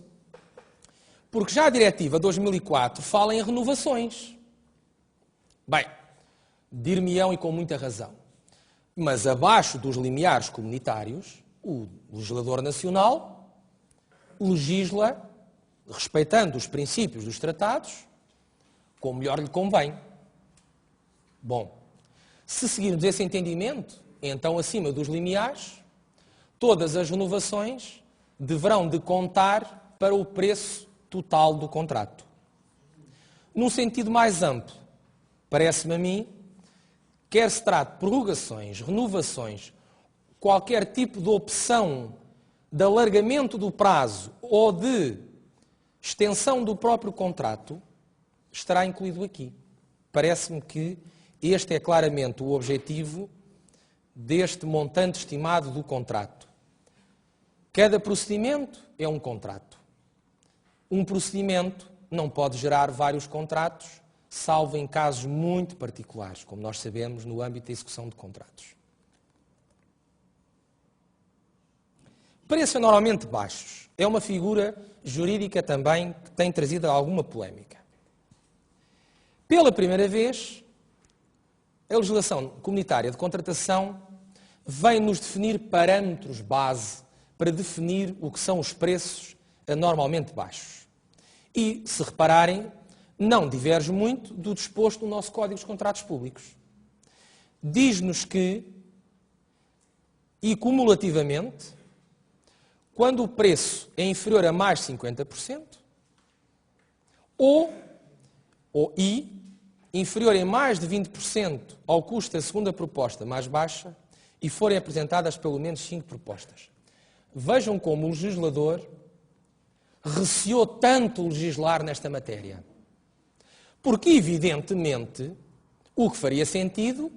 porque já a Diretiva 2004 fala em renovações. Bem, dir-me-ão e com muita razão, mas abaixo dos limiares comunitários, o legislador nacional legisla respeitando os princípios dos tratados, como melhor lhe convém. Bom, se seguirmos esse entendimento, então acima dos limiares, todas as renovações deverão de contar para o preço total do contrato. Num sentido mais amplo, parece-me a mim, quer se trate de prorrogações, renovações, qualquer tipo de opção de alargamento do prazo ou de extensão do próprio contrato, estará incluído aqui. Parece-me que este é claramente o objetivo deste montante estimado do contrato. Cada procedimento é um contrato. Um procedimento não pode gerar vários contratos, salvo em casos muito particulares, como nós sabemos, no âmbito da execução de contratos. Preços anormalmente baixos é uma figura jurídica também que tem trazido alguma polémica. Pela primeira vez, a legislação comunitária de contratação vem nos definir parâmetros base para definir o que são os preços anormalmente baixos. E, se repararem, não diverge muito do disposto no nosso Código dos Contratos Públicos. Diz-nos que, e cumulativamente, quando o preço é inferior a mais de 50%, ou inferior em mais de 20% ao custo da segunda proposta mais baixa e forem apresentadas pelo menos 5 propostas. Vejam como o legislador receou tanto legislar nesta matéria. Porque, evidentemente, o que faria sentido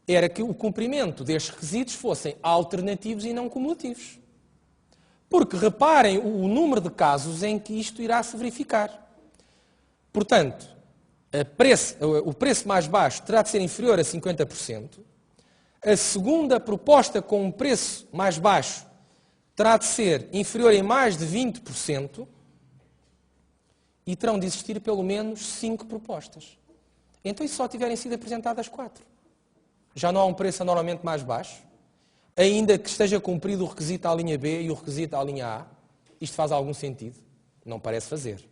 era que o cumprimento destes requisitos fossem alternativos e não cumulativos. Porque reparem o número de casos em que isto irá se verificar. Portanto, o preço mais baixo terá de ser inferior a 50%, a segunda proposta com um preço mais baixo terá de ser inferior em mais de 20% e terão de existir pelo menos 5 propostas. Então, e se só tiverem sido apresentadas 4? Já não há um preço anormalmente mais baixo? Ainda que esteja cumprido o requisito à linha B e o requisito à linha A? Isto faz algum sentido? Não parece fazer.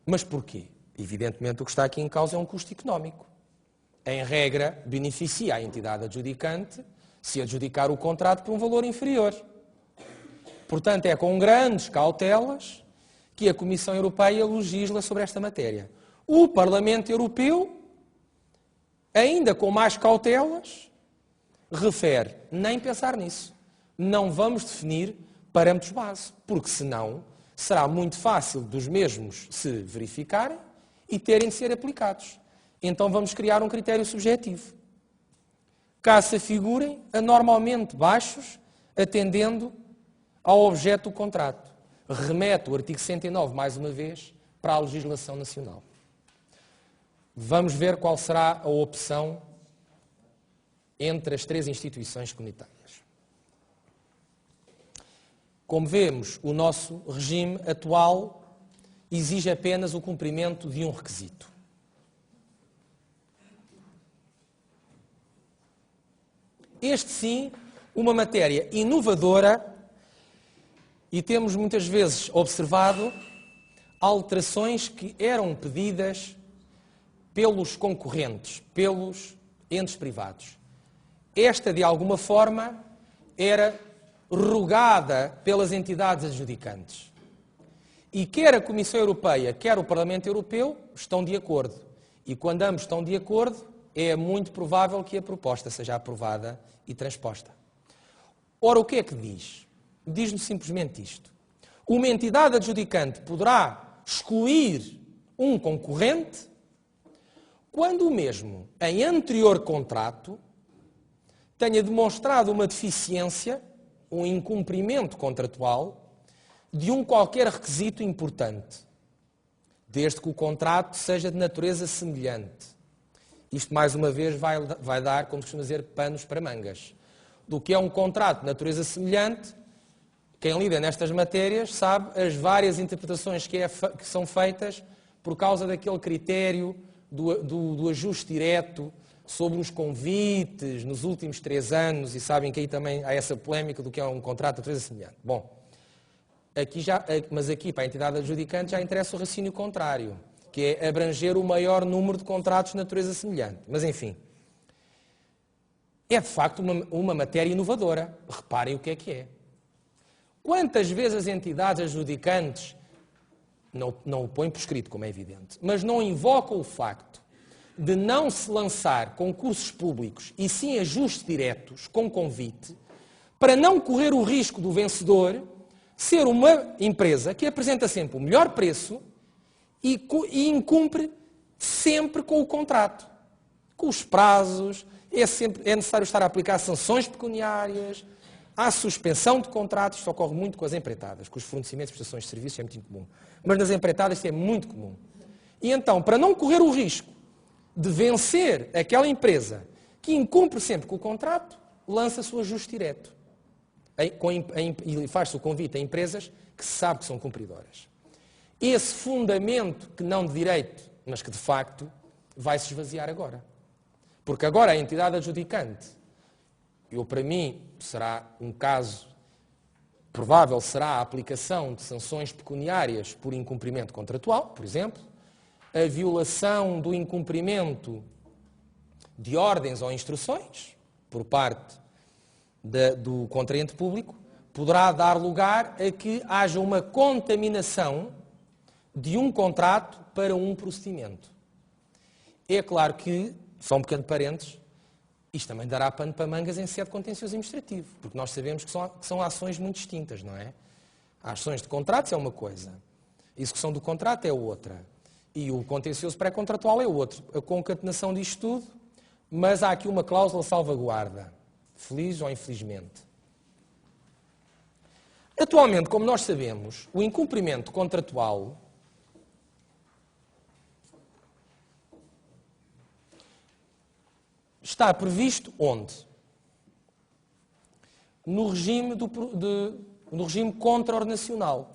Mas porquê? Evidentemente, o que está aqui em causa é um custo económico. Em regra, beneficia a entidade adjudicante se adjudicar o contrato por um valor inferior. Portanto, é com grandes cautelas que a Comissão Europeia legisla sobre esta matéria. O Parlamento Europeu, ainda com mais cautelas, refere nem pensar nisso. Não vamos definir parâmetros base, porque senão será muito fácil dos mesmos se verificarem e terem de ser aplicados. Então vamos criar um critério subjetivo. Caso se afigurem anormalmente baixos, atendendo ao objeto do contrato. Remete o artigo 109, mais uma vez, para a legislação nacional. Vamos ver qual será a opção entre as 3 instituições comunitárias. Como vemos, o nosso regime atual exige apenas o cumprimento de um requisito. Este sim, uma matéria inovadora, e temos muitas vezes observado alterações que eram pedidas pelos concorrentes, pelos entes privados. Esta, de alguma forma, era rogada pelas entidades adjudicantes. E quer a Comissão Europeia, quer o Parlamento Europeu estão de acordo. E quando ambos estão de acordo, é muito provável que a proposta seja aprovada e transposta. Ora, o que é que diz? Diz-nos simplesmente isto. Uma entidade adjudicante poderá excluir um concorrente quando o mesmo, em anterior contrato, tenha demonstrado uma deficiência, um incumprimento contratual de um qualquer requisito importante, desde que o contrato seja de natureza semelhante. Isto, mais uma vez, vai dar, como costuma dizer, panos para mangas. Do que é um contrato de natureza semelhante, quem lida nestas matérias sabe as várias interpretações que são feitas por causa daquele critério do ajuste direto sobre os convites nos últimos 3 anos, e sabem que aí também há essa polémica do que é um contrato de natureza semelhante. Bom, mas aqui para a entidade adjudicante já interessa o raciocínio contrário, que é abranger o maior número de contratos de natureza semelhante. Mas enfim, é de facto uma matéria inovadora. Reparem o que é. Quantas vezes as entidades adjudicantes, não o põem por escrito, como é evidente, mas não invocam o facto de não se lançar concursos públicos e sim ajustes diretos com convite, para não correr o risco do vencedor ser uma empresa que apresenta sempre o melhor preço e incumpre sempre com o contrato, com os prazos, é necessário estar a aplicar sanções pecuniárias, há suspensão de contratos. Isto ocorre muito com as empreitadas, com os fornecimentos de prestações de serviços é muito incomum. Mas nas empreitadas isto é muito comum. E então, para não correr o risco de vencer aquela empresa que incumpre sempre com o contrato, lança-se o ajuste direto. E faz-se o convite a empresas que se sabe que são cumpridoras. Esse fundamento, que não de direito, mas que de facto, vai-se esvaziar agora. Porque agora a entidade adjudicante, para mim, será um caso provável, será a aplicação de sanções pecuniárias por incumprimento contratual, por exemplo, a violação do incumprimento de ordens ou instruções por parte do contraente público, poderá dar lugar a que haja uma contaminação de um contrato para um procedimento. É claro que, só um pequeno parênteses, isto também dará pano para mangas em sede contencioso administrativo, porque nós sabemos que são ações muito distintas, não é? As ações de contratos é uma coisa, a execução do contrato é outra, e o contencioso pré-contratual é outro. A concatenação disto tudo, mas há aqui uma cláusula salvaguarda, feliz ou infelizmente. Atualmente, como nós sabemos, o incumprimento contratual está previsto onde? No regime contraordenacional.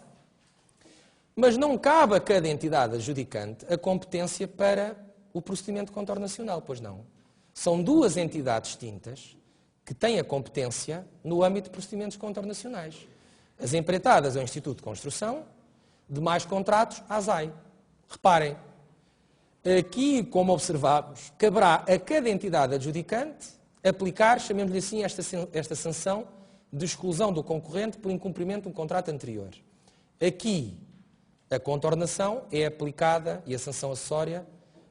Mas não cabe a cada entidade adjudicante a competência para o procedimento contraordenacional, pois não. São 2 entidades distintas que têm a competência no âmbito de procedimentos contraordenacionais. As empreitadas ao Instituto de Construção, demais contratos à ASAI. Reparem, aqui, como observamos, caberá a cada entidade adjudicante aplicar, chamemos-lhe assim, esta sanção de exclusão do concorrente por incumprimento de um contrato anterior. Aqui, a contornação é aplicada, e a sanção acessória,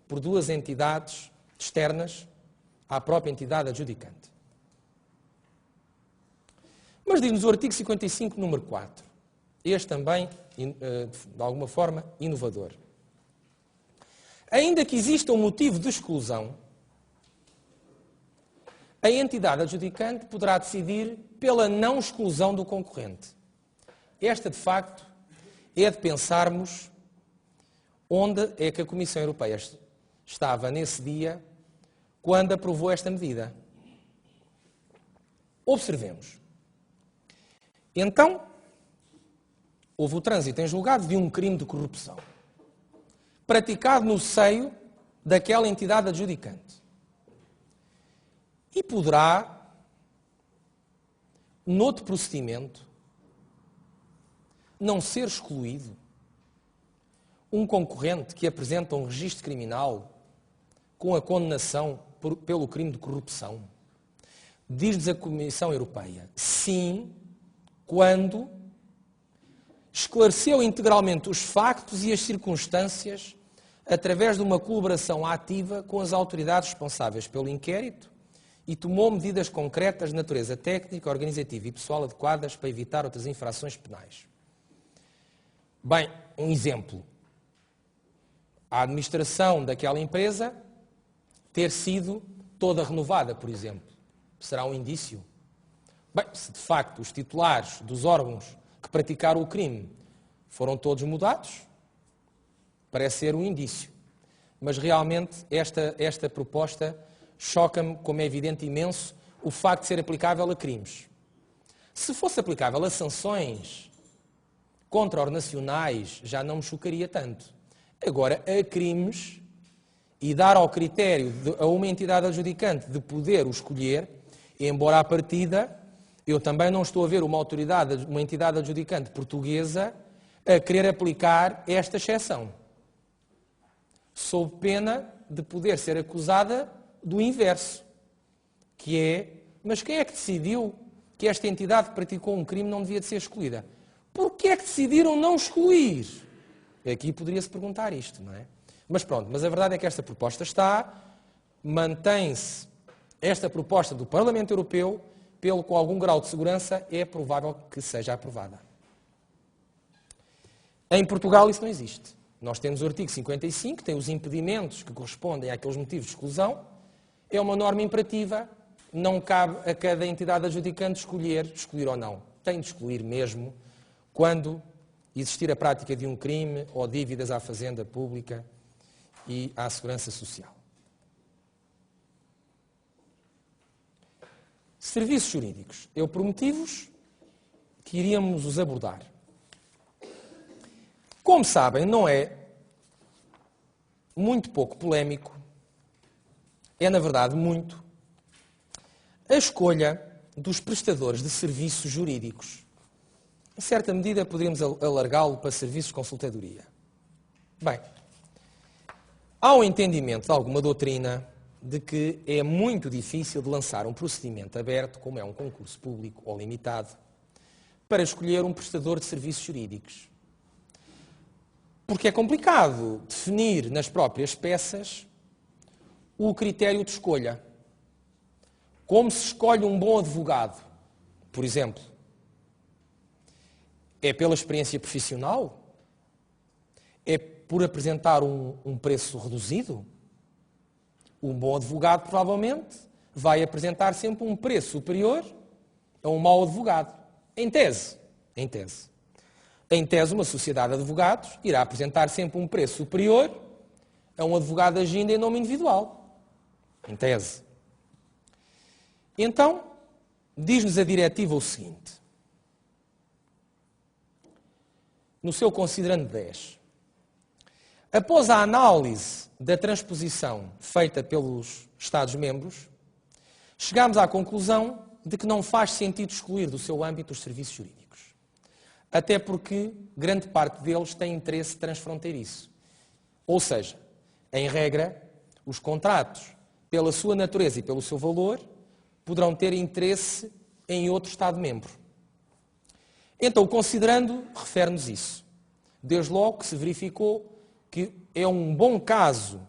por 2 entidades externas à própria entidade adjudicante. Mas diz-nos o artigo 55, número 4. Este também, de alguma forma, inovador. Ainda que exista um motivo de exclusão, a entidade adjudicante poderá decidir pela não exclusão do concorrente. Esta, de facto, é de pensarmos onde é que a Comissão Europeia estava nesse dia quando aprovou esta medida. Observemos. Então, houve o trânsito em julgado de um crime de corrupção, praticado no seio daquela entidade adjudicante. E poderá, noutro procedimento, não ser excluído um concorrente que apresenta um registro criminal com a condenação pelo crime de corrupção. Diz-nos a Comissão Europeia, sim, quando esclareceu integralmente os factos e as circunstâncias através de uma colaboração ativa com as autoridades responsáveis pelo inquérito e tomou medidas concretas de natureza técnica, organizativa e pessoal adequadas para evitar outras infrações penais. Bem, um exemplo. A administração daquela empresa ter sido toda renovada, por exemplo. será um indício? Bem, se de facto os titulares dos órgãos que praticaram o crime foram todos mudados, parece ser um indício. Mas realmente esta proposta choca-me, como é evidente, imenso, o facto de ser aplicável a crimes. Se fosse aplicável a sanções contra os nacionais, já não me chocaria tanto. Agora, a crimes, e dar ao critério a uma entidade adjudicante de poder o escolher, embora à partida, eu também não estou a ver uma entidade adjudicante portuguesa a querer aplicar esta exceção, sob pena de poder ser acusada do inverso, que é, mas quem é que decidiu que esta entidade que praticou um crime não devia de ser excluída? Por que é que decidiram não excluir? Aqui poderia-se perguntar isto, não é? Mas pronto, mas a verdade é que esta proposta mantém-se esta proposta do Parlamento Europeu, pelo com algum grau de segurança é provável que seja aprovada. Em Portugal isso não existe. Nós temos o artigo 55, que tem os impedimentos que correspondem àqueles motivos de exclusão. É uma norma imperativa, não cabe a cada entidade adjudicante escolher ou não. Tem de excluir mesmo quando existir a prática de um crime ou dívidas à Fazenda Pública e à Segurança Social. Serviços jurídicos. Eu prometi-vos que iríamos os abordar. Como sabem, não é muito pouco polémico, é na verdade muito, a escolha dos prestadores de serviços jurídicos. Em certa medida poderíamos alargá-lo para serviços de consultadoria. Bem, há um entendimento de alguma doutrina de que é muito difícil de lançar um procedimento aberto, como é um concurso público ou limitado, para escolher um prestador de serviços jurídicos. Porque é complicado definir nas próprias peças o critério de escolha. Como se escolhe um bom advogado, por exemplo? É pela experiência profissional? É por apresentar um preço reduzido? Um bom advogado, provavelmente, vai apresentar sempre um preço superior a um mau advogado. Em tese. Em tese, uma sociedade de advogados irá apresentar sempre um preço superior a um advogado agindo em nome individual. Em tese. Então, diz-nos a diretiva o seguinte. No seu considerando 10. Após a análise da transposição feita pelos Estados-membros, chegámos à conclusão de que não faz sentido excluir do seu âmbito os serviços jurídicos. Até porque grande parte deles tem interesse transfronteiriço. Ou seja, em regra, os contratos, pela sua natureza e pelo seu valor, poderão ter interesse em outro Estado-membro. Então, o considerando refere-nos isso. Desde logo que se verificou que é um bom caso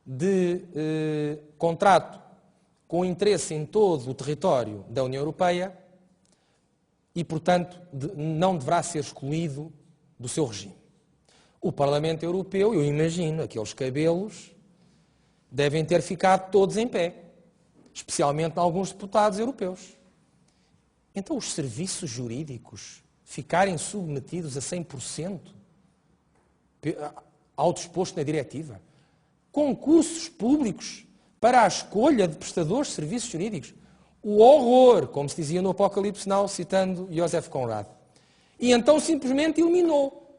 de contrato com interesse em todo o território da União Europeia e, portanto, não deverá ser excluído do seu regime. O Parlamento Europeu, eu imagino, aqueles cabelos devem ter ficado todos em pé, especialmente alguns deputados europeus. Então, os serviços jurídicos ficarem submetidos a 100% ao disposto na diretiva. Concursos públicos para a escolha de prestadores de serviços jurídicos. O horror, como se dizia no Apocalipse Now, citando Joseph Conrad. E então simplesmente eliminou.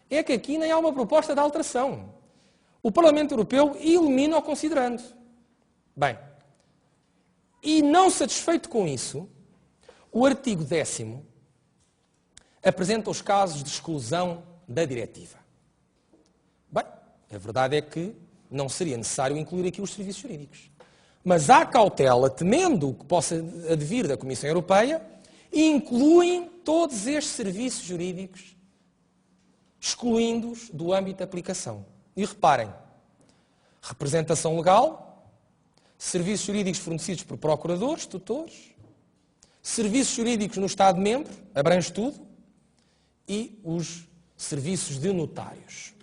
É que aqui nem há uma proposta de alteração. O Parlamento Europeu elimina o considerando. Bem, e não satisfeito com isso, o artigo 10º apresenta os casos de exclusão da diretiva. Bem, a verdade é que não seria necessário incluir aqui os serviços jurídicos. Mas há cautela, temendo o que possa advir da Comissão Europeia, e incluem todos estes serviços jurídicos, excluindo-os do âmbito de aplicação. E reparem, representação legal, serviços jurídicos fornecidos por procuradores, tutores, serviços jurídicos no Estado-membro, abrange tudo, e os serviços de notários.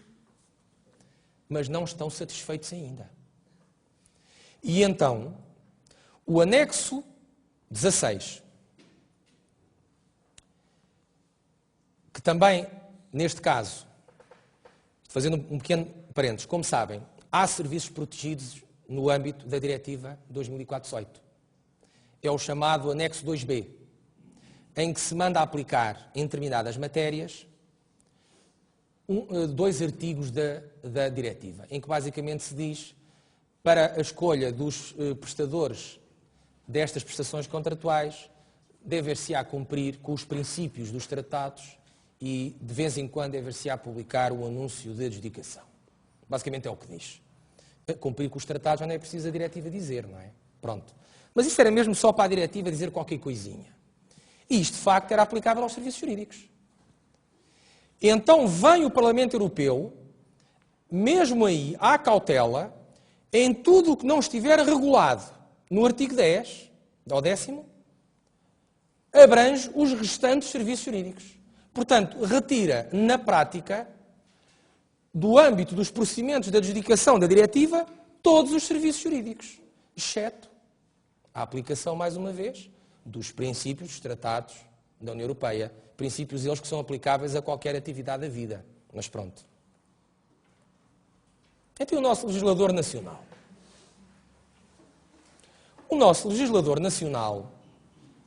Mas não estão satisfeitos ainda. E então, O anexo 16, que também, neste caso, fazendo um pequeno parênteses, como sabem, há serviços protegidos no âmbito da Diretiva 2004/18. É o chamado anexo 2B, em que se manda aplicar em determinadas matérias dois artigos da Diretiva, em que basicamente se diz para a escolha dos prestadores destas prestações contratuais dever-se-á cumprir com os princípios dos tratados e de vez em quando dever-se-á publicar o anúncio de adjudicação. Basicamente é o que diz. Cumprir com os tratados já não é preciso a diretiva dizer, não é? Pronto. Mas isto era mesmo só para a diretiva dizer qualquer coisinha. E isto, de facto, era aplicável aos serviços jurídicos. Então vem o Parlamento Europeu, mesmo aí, à cautela, em tudo o que não estiver regulado no artigo 10, ou 10º, abrange os restantes serviços jurídicos. Portanto, retira, na prática, do âmbito dos procedimentos de adjudicação da diretiva, todos os serviços jurídicos, exceto a aplicação, mais uma vez, dos princípios dos tratados da União Europeia. Princípios eles que são aplicáveis a qualquer atividade da vida. Mas pronto. Então o nosso legislador nacional. O nosso legislador nacional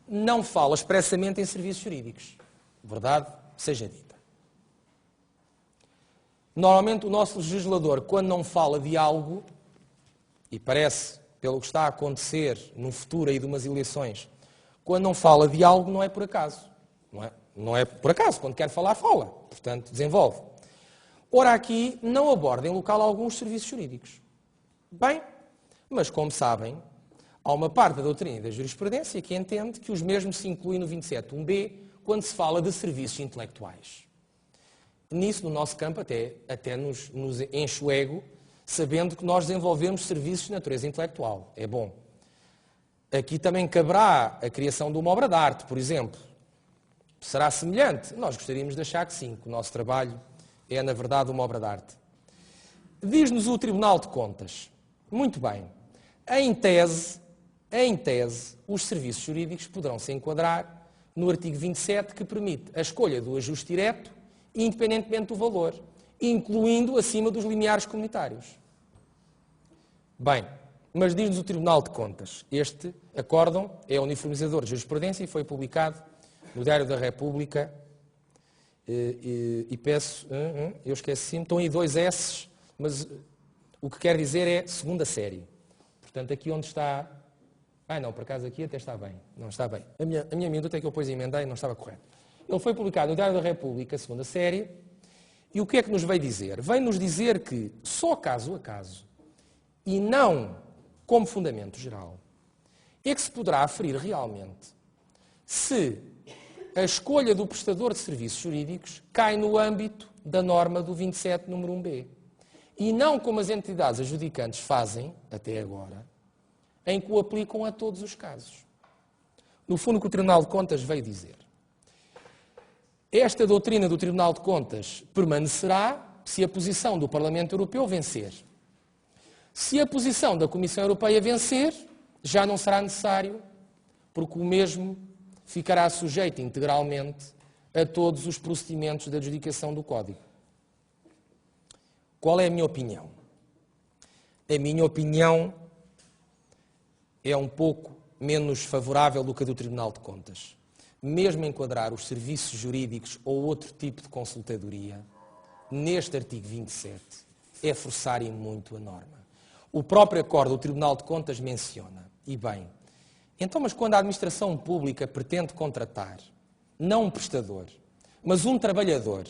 não fala expressamente em serviços jurídicos. Verdade seja dita. Normalmente o nosso legislador, quando não fala de algo, e parece, pelo que está a acontecer no futuro aí de umas eleições, quando não fala de algo não é por acaso. Não é por acaso. Quando quer falar, fala. Portanto, desenvolve. Ora, aqui não aborda em local alguns serviços jurídicos. Bem, mas como sabem, há uma parte da doutrina e da jurisprudência que entende que os mesmos se incluem no 27.1b quando se fala de serviços intelectuais. Nisso, no nosso campo, até nos enche o ego, sabendo que nós desenvolvemos serviços de natureza intelectual. É bom. Aqui também caberá a criação de uma obra de arte, por exemplo. Será semelhante? Nós gostaríamos de achar que sim, que o nosso trabalho é, na verdade, uma obra de arte. Diz-nos o Tribunal de Contas. Muito bem. Em tese, os serviços jurídicos poderão se enquadrar no artigo 27, que permite a escolha do ajuste direto, independentemente do valor, incluindo acima dos limiares comunitários. Bem, mas diz-nos o Tribunal de Contas. Este acórdão é uniformizador de jurisprudência e foi publicado no Diário da República e peço, eu esqueci-me, estão aí 2 S, mas o que quer dizer é segunda série. Portanto, aqui onde está... não, por acaso aqui até está bem. Não, está bem. A minha minuta é que eu depois emendei, não estava correto. Ele foi publicado no Diário da República, segunda série, e o que é que nos veio dizer? Veio-nos dizer que, só caso a caso, e não como fundamento geral, é que se poderá aferir realmente se a escolha do prestador de serviços jurídicos cai no âmbito da norma do 27, número 1b. E não como as entidades adjudicantes fazem, até agora, em que o aplicam a todos os casos. No fundo, o que o Tribunal de Contas veio dizer. Esta doutrina do Tribunal de Contas permanecerá se a posição do Parlamento Europeu vencer. Se a posição da Comissão Europeia vencer, já não será necessário, porque o mesmo ficará sujeito integralmente a todos os procedimentos de adjudicação do Código. Qual é a minha opinião? A minha opinião é um pouco menos favorável do que a do Tribunal de Contas. Mesmo enquadrar os serviços jurídicos ou outro tipo de consultadoria, neste artigo 27, é forçarem muito a norma. O próprio acordo do Tribunal de Contas menciona, e bem, então, mas quando a administração pública pretende contratar, não um prestador, mas um trabalhador,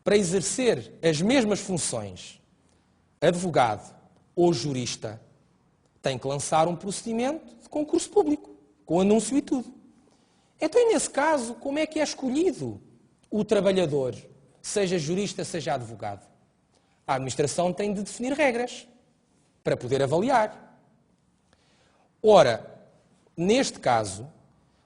para exercer as mesmas funções, advogado ou jurista, tem que lançar um procedimento de concurso público, com anúncio e tudo. Então, e nesse caso, como é que é escolhido o trabalhador, seja jurista, seja advogado? A administração tem de definir regras para poder avaliar. Ora, neste caso,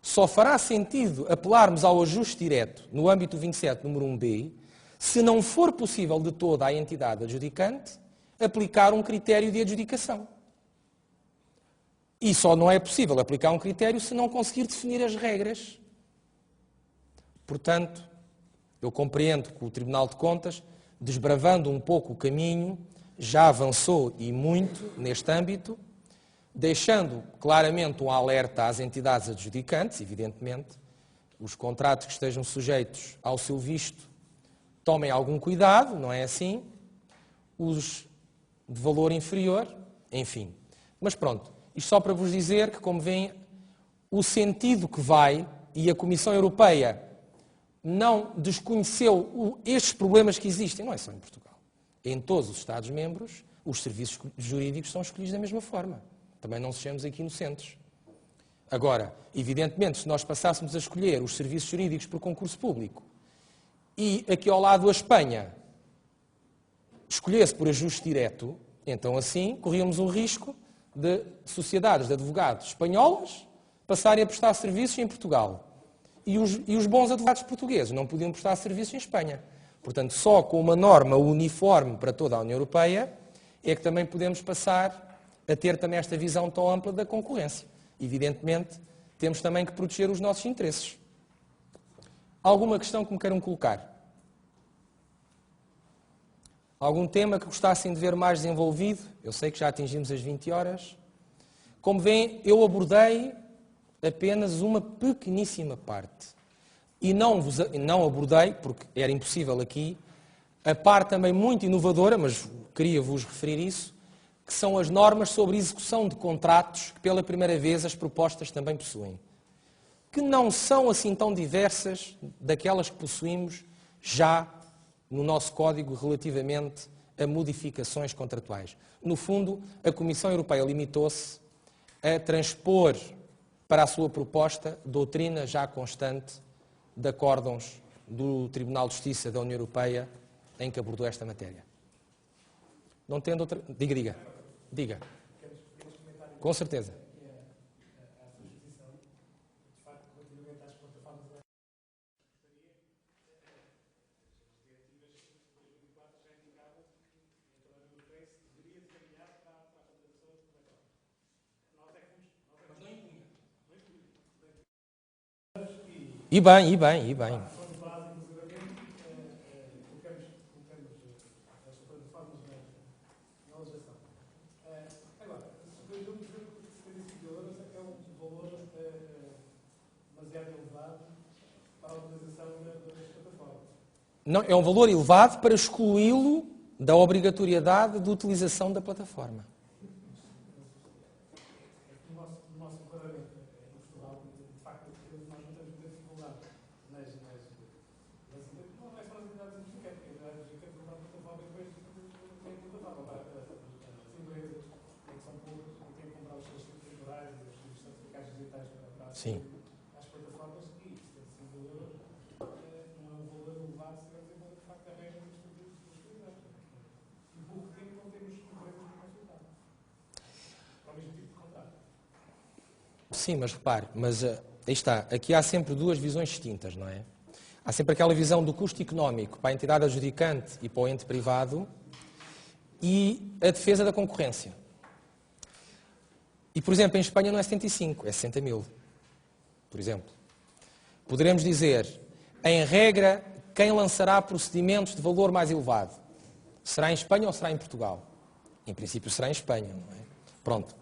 só fará sentido apelarmos ao ajuste direto no âmbito do 27, número 1b, se não for possível de toda a entidade adjudicante aplicar um critério de adjudicação. E só não é possível aplicar um critério se não conseguir definir as regras. Portanto, eu compreendo que o Tribunal de Contas, desbravando um pouco o caminho, já avançou e muito neste âmbito, deixando claramente um alerta às entidades adjudicantes, evidentemente, os contratos que estejam sujeitos ao seu visto tomem algum cuidado, não é assim? Os de valor inferior, enfim. Mas pronto, isto só para vos dizer que, como veem, o sentido que vai, e a Comissão Europeia não desconheceu estes problemas que existem, não é só em Portugal. Em todos os Estados-membros, os serviços jurídicos são escolhidos da mesma forma. Também não sejamos aqui inocentes. Agora, evidentemente, se nós passássemos a escolher os serviços jurídicos por concurso público e aqui ao lado a Espanha escolhesse por ajuste direto, então assim corríamos o risco de sociedades de advogados espanholas passarem a prestar serviços em Portugal. E os bons advogados portugueses não podiam prestar serviços em Espanha. Portanto, só com uma norma uniforme para toda a União Europeia é que também podemos passar a ter também esta visão tão ampla da concorrência. Evidentemente, temos também que proteger os nossos interesses. Alguma questão que me queiram colocar? Algum tema que gostassem de ver mais desenvolvido? Eu sei que já atingimos as 20 horas. Como veem, eu abordei apenas uma pequeníssima parte. E não abordei, porque era impossível aqui, a parte também muito inovadora, mas queria-vos referir isso, que são as normas sobre execução de contratos que pela primeira vez as propostas também possuem. Que não são assim tão diversas daquelas que possuímos já no nosso Código relativamente a modificações contratuais. No fundo, a Comissão Europeia limitou-se a transpor para a sua proposta doutrina já constante de acórdãos do Tribunal de Justiça da União Europeia em que abordou esta matéria. Não tendo outra... Diga. Com certeza. E bem. Não, é um valor elevado para excluí-lo da obrigatoriedade de utilização da plataforma. No nosso enquadramento em Portugal, de facto, nós não temos muita dificuldade não é só nas entidades adjudicantes, porque as entidades adjudicantes não dão plataforma e depois têm plataforma para as empresas que são públicas e têm que comprar os seus temporais e os certificados digitais para as plataformas e 75 euros não é um valor elevado se tivermos em conta de facto a regra dos serviços dos clientes. E pouco tempo não temos empresas a consultar para o mesmo tipo de contrato. Sim, mas repare, aí está, aqui há sempre duas visões distintas, não é? Há sempre aquela visão do custo económico para a entidade adjudicante e para o ente privado e a defesa da concorrência. E, por exemplo, em Espanha não é 75, é 60 mil, por exemplo. Poderemos dizer, em regra, quem lançará procedimentos de valor mais elevado? Será em Espanha ou será em Portugal? Em princípio será em Espanha, não é? Pronto.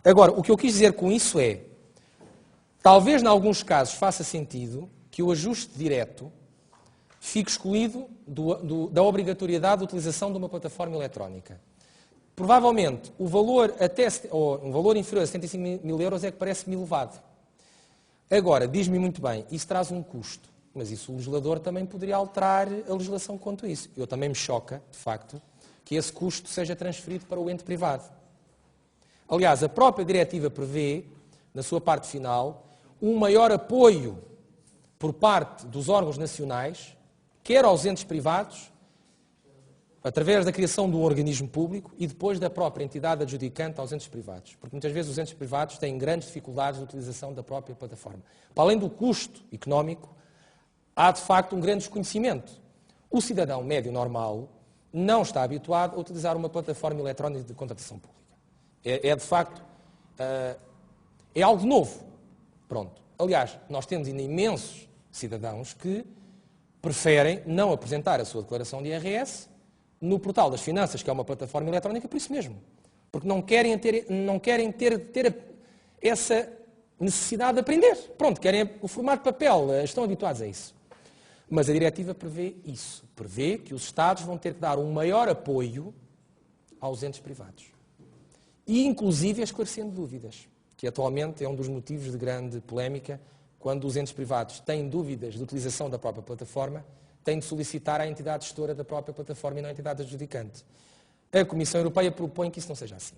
Agora, o que eu quis dizer com isso é, talvez, em alguns casos, faça sentido que o ajuste direto fique excluído da obrigatoriedade de utilização de uma plataforma eletrónica. Provavelmente, um valor inferior a 75 mil euros é que parece-me elevado. Agora, diz-me muito bem, isso traz um custo, mas isso o legislador também poderia alterar a legislação quanto a isso. Eu também me choca, de facto, que esse custo seja transferido para o ente privado. Aliás, a própria diretiva prevê, na sua parte final, um maior apoio por parte dos órgãos nacionais, quer aos entes privados, através da criação de um organismo público e depois da própria entidade adjudicante aos entes privados. Porque muitas vezes os entes privados têm grandes dificuldades de utilização da própria plataforma. Para além do custo económico, há de facto um grande desconhecimento. O cidadão médio normal não está habituado a utilizar uma plataforma eletrónica de contratação pública. É de facto É algo novo. Pronto. Aliás, nós temos ainda imensos cidadãos que preferem não apresentar a sua declaração de IRS no Portal das Finanças, que é uma plataforma eletrónica, por isso mesmo. Porque não querem ter essa necessidade de aprender. Pronto, querem o formato de papel, estão habituados a isso. Mas a diretiva prevê isso. Prevê que os Estados vão ter que dar um maior apoio aos entes privados. E, inclusive, esclarecendo dúvidas, que atualmente é um dos motivos de grande polémica. Quando os entes privados têm dúvidas de utilização da própria plataforma, têm de solicitar à entidade gestora da própria plataforma e não à entidade adjudicante. A Comissão Europeia propõe que isso não seja assim.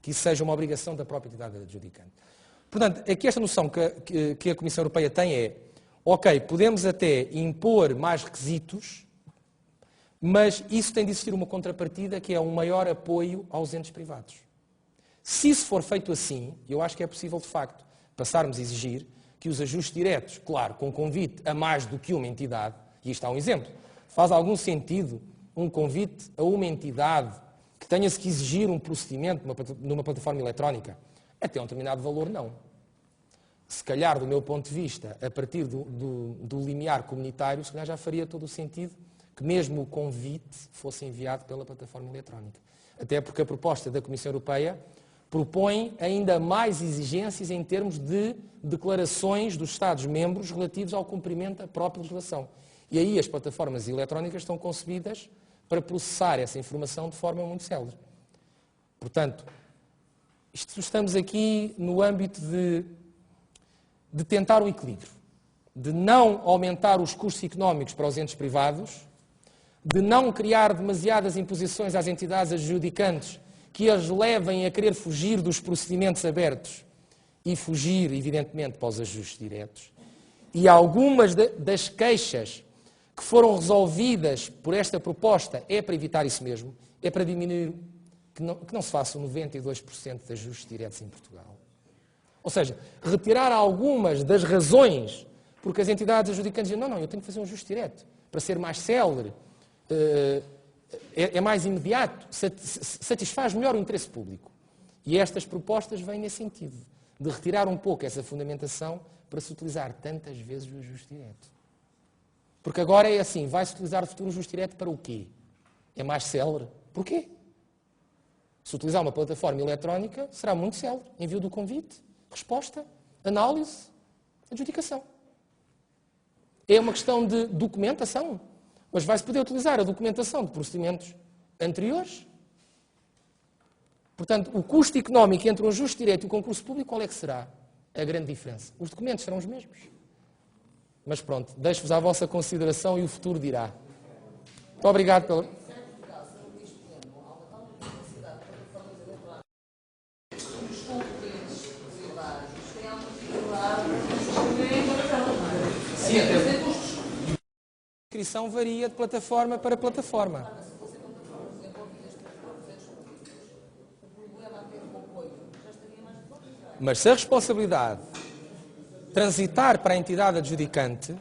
Que isso seja uma obrigação da própria entidade adjudicante. Portanto, aqui esta noção que a Comissão Europeia tem é, ok, podemos até impor mais requisitos, mas isso tem de existir uma contrapartida que é um maior apoio aos entes privados. Se isso for feito assim, eu acho que é possível, de facto, passarmos a exigir que os ajustes diretos, claro, com convite a mais do que uma entidade, e isto há um exemplo, faz algum sentido um convite a uma entidade que tenha-se que exigir um procedimento numa plataforma eletrónica? Até um determinado valor, não. Se calhar, do meu ponto de vista, a partir do limiar comunitário, se calhar já faria todo o sentido que mesmo o convite fosse enviado pela plataforma eletrónica. Até porque a proposta da Comissão Europeia propõe ainda mais exigências em termos de declarações dos Estados-membros relativos ao cumprimento da própria legislação. E aí as plataformas eletrónicas estão concebidas para processar essa informação de forma muito célere. Portanto, estamos aqui no âmbito de tentar um equilíbrio, de não aumentar os custos económicos para os entes privados, de não criar demasiadas imposições às entidades adjudicantes que as levem a querer fugir dos procedimentos abertos e fugir, evidentemente, para os ajustes diretos. E algumas das queixas que foram resolvidas por esta proposta é para evitar isso mesmo, é para diminuir, que não se façam 92% de ajustes diretos em Portugal. Ou seja, retirar algumas das razões porque as entidades adjudicantes dizem não, eu tenho que fazer um ajuste direto para ser mais célere, é mais imediato, satisfaz melhor o interesse público. E estas propostas vêm nesse sentido, de retirar um pouco essa fundamentação para se utilizar tantas vezes o ajuste direto. Porque agora é assim, vai-se utilizar o futuro ajuste direto para o quê? É mais célere. Porquê? Se utilizar uma plataforma eletrónica, será muito célere. Envio do convite, resposta, análise, adjudicação. É uma questão de documentação. Mas vai-se poder utilizar a documentação de procedimentos anteriores. Portanto, o custo económico entre o ajuste direto e o concurso público, qual é que será a grande diferença? Os documentos serão os mesmos. Mas pronto, deixo-vos à vossa consideração e o futuro dirá. Muito obrigado pela... Sim, a inscrição varia de plataforma para plataforma. Mas se a responsabilidade transitar para a entidade adjudicante,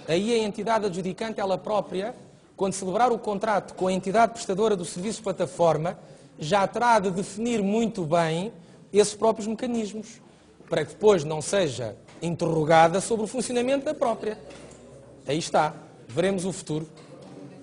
aí a entidade adjudicante, ela própria, quando celebrar o contrato com a entidade prestadora do serviço de plataforma, já terá de definir muito bem esses próprios mecanismos, para que depois não seja interrogada sobre o funcionamento da própria. Aí está. Veremos o futuro.